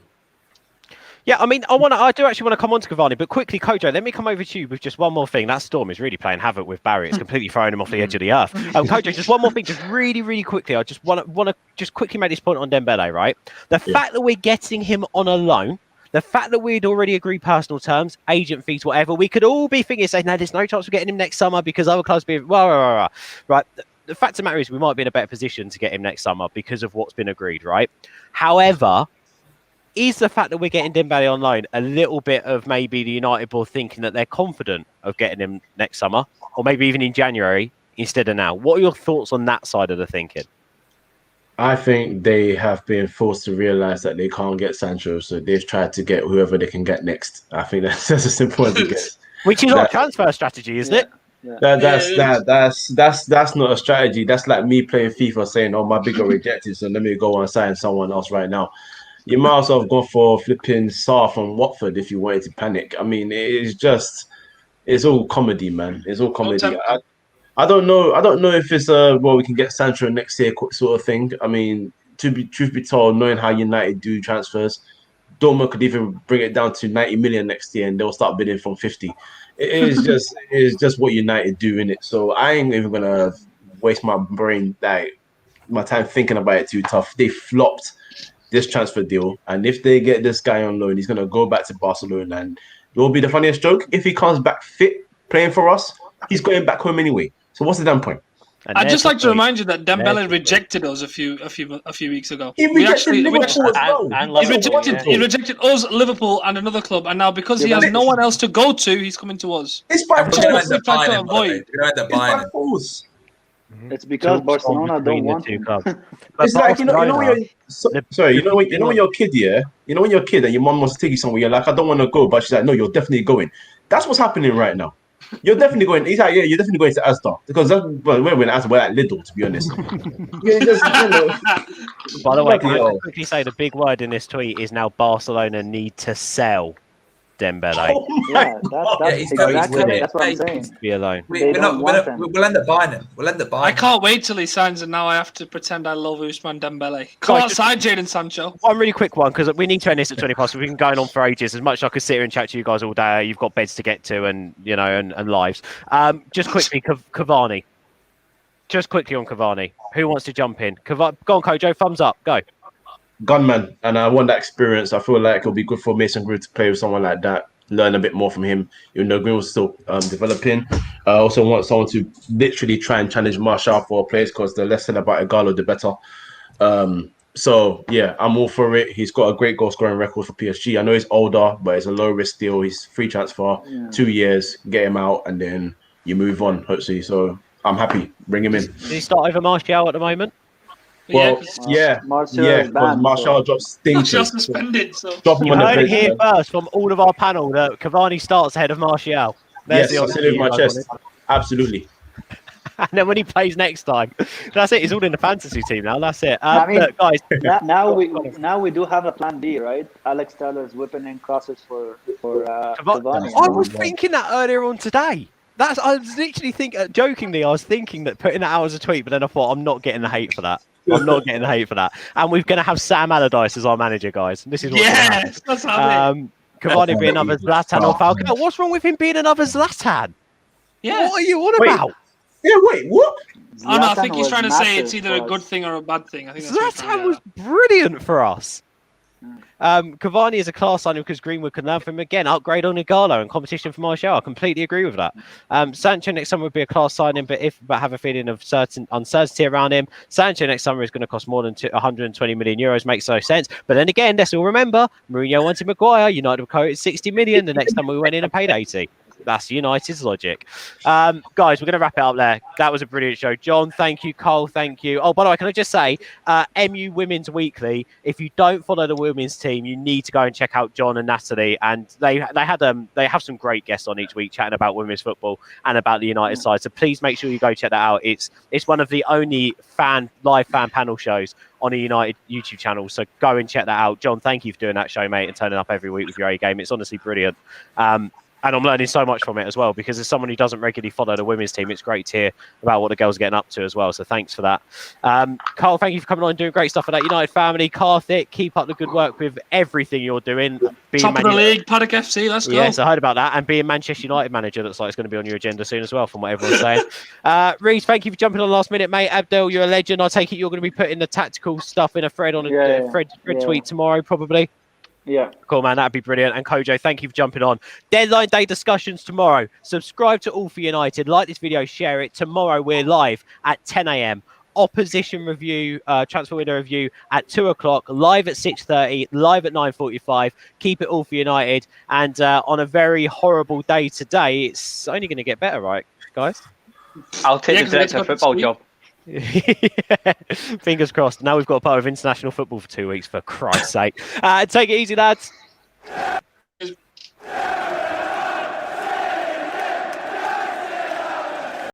Yeah, I mean, I do actually want to come on to Cavani, but quickly, Kojo, let me come over to you with just one more thing. That storm is really playing havoc with Barry. It's completely throwing him off the edge of the earth. Kojo, just one more thing, just really, really quickly. I just want to just quickly make this point on Dembele, right? The fact that we're getting him on a loan, the fact that we'd already agreed personal terms, agent fees, whatever, we could all be thinking, saying, no, there's no chance of getting him next summer because other clubs be, right? The fact of the matter is we might be in a better position to get him next summer because of what's been agreed, right? However, is the fact that we're getting Dembele on loan a little bit of maybe the United board thinking that they're confident of getting him next summer or maybe even in January instead of now? What are your thoughts on that side of the thinking? I think they have been forced to realize that they can't get Sancho, so they've tried to get whoever they can get next. I think that's as simple as it gets. Which is our transfer strategy, isn't it? That's not a strategy. That's like me playing FIFA saying, "Oh, my big got rejected, so let me go and sign someone else right now." You might as well have gone for flipping Sarr from Watford if you wanted to panic. I mean, it's all comedy, man. It's all comedy. I don't know. I don't know if it's we can get Sancho next year sort of thing. I mean, truth be told, knowing how United do transfers, Dortmund could even bring it down to 90 million next year, and they'll start bidding from 50. It's just what United do in it. So I ain't even gonna waste my time thinking about it too tough. They flopped this transfer deal, and if they get this guy on loan, he's gonna go back to Barcelona, and it will be the funniest joke if he comes back fit playing for us. He's going back home anyway. So what's the damn point? And I'd just there's like the to tweet. remind you that There's Dembele the rejected us a few weeks ago. He rejected Liverpool as well. and He Liverpool, rejected us, Liverpool, and another club, and now because he has no one else to go to, he's coming to us. It's by And we're going to force. end up Try to buying him, by the way. avoid. We're going to end up It's by buying him. force. It's because Talks on Barcelona between don't the want two him. clubs. It's like when Barcelona- you're sorry, you know when you're a kid, yeah. You know when you're a kid and your mom wants to take you somewhere, you're like, I don't want to go, but she's like, no, you're definitely going. That's what's happening right now. You're definitely going. He's like, yeah, you're definitely going to Asda because that's well, we're in Asda, we're at Lidl, to be honest. You're just, By the way, can bloody I hell. quickly say the big word in this tweet is now Barcelona need to sell Dembele. Oh Yeah, my that's he's got- he's exactly with it. that's what I'm saying. Be alone. They don't want him. We'll end up buying him. We'll end up buying I him. can't wait till he signs, and now I have to pretend I love Ousmane Dembele. Come Guys, outside, Jadon Sancho. One really quick one because we need to end this at 20 past. We've been going on for ages. As much as I could sit here and chat to you guys all day, you've got beds to get to and and lives. Just quickly, Cavani. Just quickly on Cavani. Who wants to jump in? Go on, Kojo. Thumbs up. Go. Gunman, and I want that experience. I feel like it'll be good for Mason Greenwood to play with someone like that, learn a bit more from him. Even though Greenwood's still developing, I also want someone to literally try and challenge Martial for a place because the less said about Igalo, the better. So yeah, I'm all for it. He's got a great goal scoring record for PSG. I know he's older, but it's a low risk deal. He's free transfer, 2 years, get him out, and then you move on. Hopefully, so I'm happy. Bring him in. Did he start over Martial at the moment? Well, Martial yeah, is because banned, Martial dropped Martial stinkers. suspended, so Drop him You on the heard it bench. here man. first from all of our panel that Cavani starts ahead of Martial. There's Yes, I said it with my chest. Absolutely. And then when he plays next time, that's it. He's all in the fantasy team now. That's it. I mean, look, guys, now we do have a plan B, right? Alex Tellers whipping in crosses for Cavani. I was thinking that earlier on today. I was literally jokingly, I was thinking that putting that out as a tweet, but then I thought I'm not getting the hate for that. I'm not getting the hate for that. And we're going to have Sam Allardyce as our manager, guys. This is what's gonna happen. yes, that's happening. Cavani being another Zlatan or Falcao. What's wrong with him being another Zlatan? Yeah. What are you on Wait. about? Yeah, wait, what? Oh no, I think Zlatan he's was trying to say it's massive either a for good us. thing or a bad thing. I think that's what he's trying Zlatan to was brilliant for us. Cavani is a class signing because Greenwood can learn from him again. Upgrade on Igalo and competition for Martial. I completely agree with that. Sancho next summer would be a class signing, but have a feeling of certain uncertainty around him. Sancho next summer is going to cost more than 120 million euros. Makes no sense. But then again, let's all remember Mourinho wanted Maguire. United were quoted 60 million. The next time we went in and paid 80. That's United's logic. Guys, we're going to wrap it up there. That was a brilliant show. John, thank you. Cole, thank you. Oh, by the way, can I just say, MU Women's Weekly, if you don't follow the women's team, you need to go and check out John and Natalie. And they have some great guests on each week chatting about women's football and about the United side. So please make sure you go check that out. It's one of the only live fan panel shows on a United YouTube channel. So go and check that out. John, thank you for doing that show, mate, and turning up every week with your A game. It's honestly brilliant. And I'm learning so much from it as well, because as someone who doesn't regularly follow the women's team, it's great to hear about what the girls are getting up to as well. So thanks for that. Carl, thank you for coming on and doing great stuff for that United family. Karthik, keep up the good work with everything you're doing. Top of the league, Paddock FC, let's go. Yes, I heard about that. And being Manchester United manager looks like it's going to be on your agenda soon as well, from what everyone's saying. Reece, thank you for jumping on last minute, mate. Abdel, you're a legend. I take it you're going to be putting the tactical stuff in a thread on a thread tweet tomorrow, probably. Yeah. Cool, man. That'd be brilliant. And Kojo, thank you for jumping on. Deadline day discussions tomorrow. Subscribe to All for United. Like this video, share it. Tomorrow we're live at 10 a.m. Opposition review, transfer window review at 2 o'clock. Live at 6:30. Live at 9:45. Keep it All for United. And on a very horrible day today, it's only going to get better, right, guys? I'll take the director of football job. Fingers crossed. Now we've got a part of international football for 2 weeks, for Christ's sake. Take it easy, lads.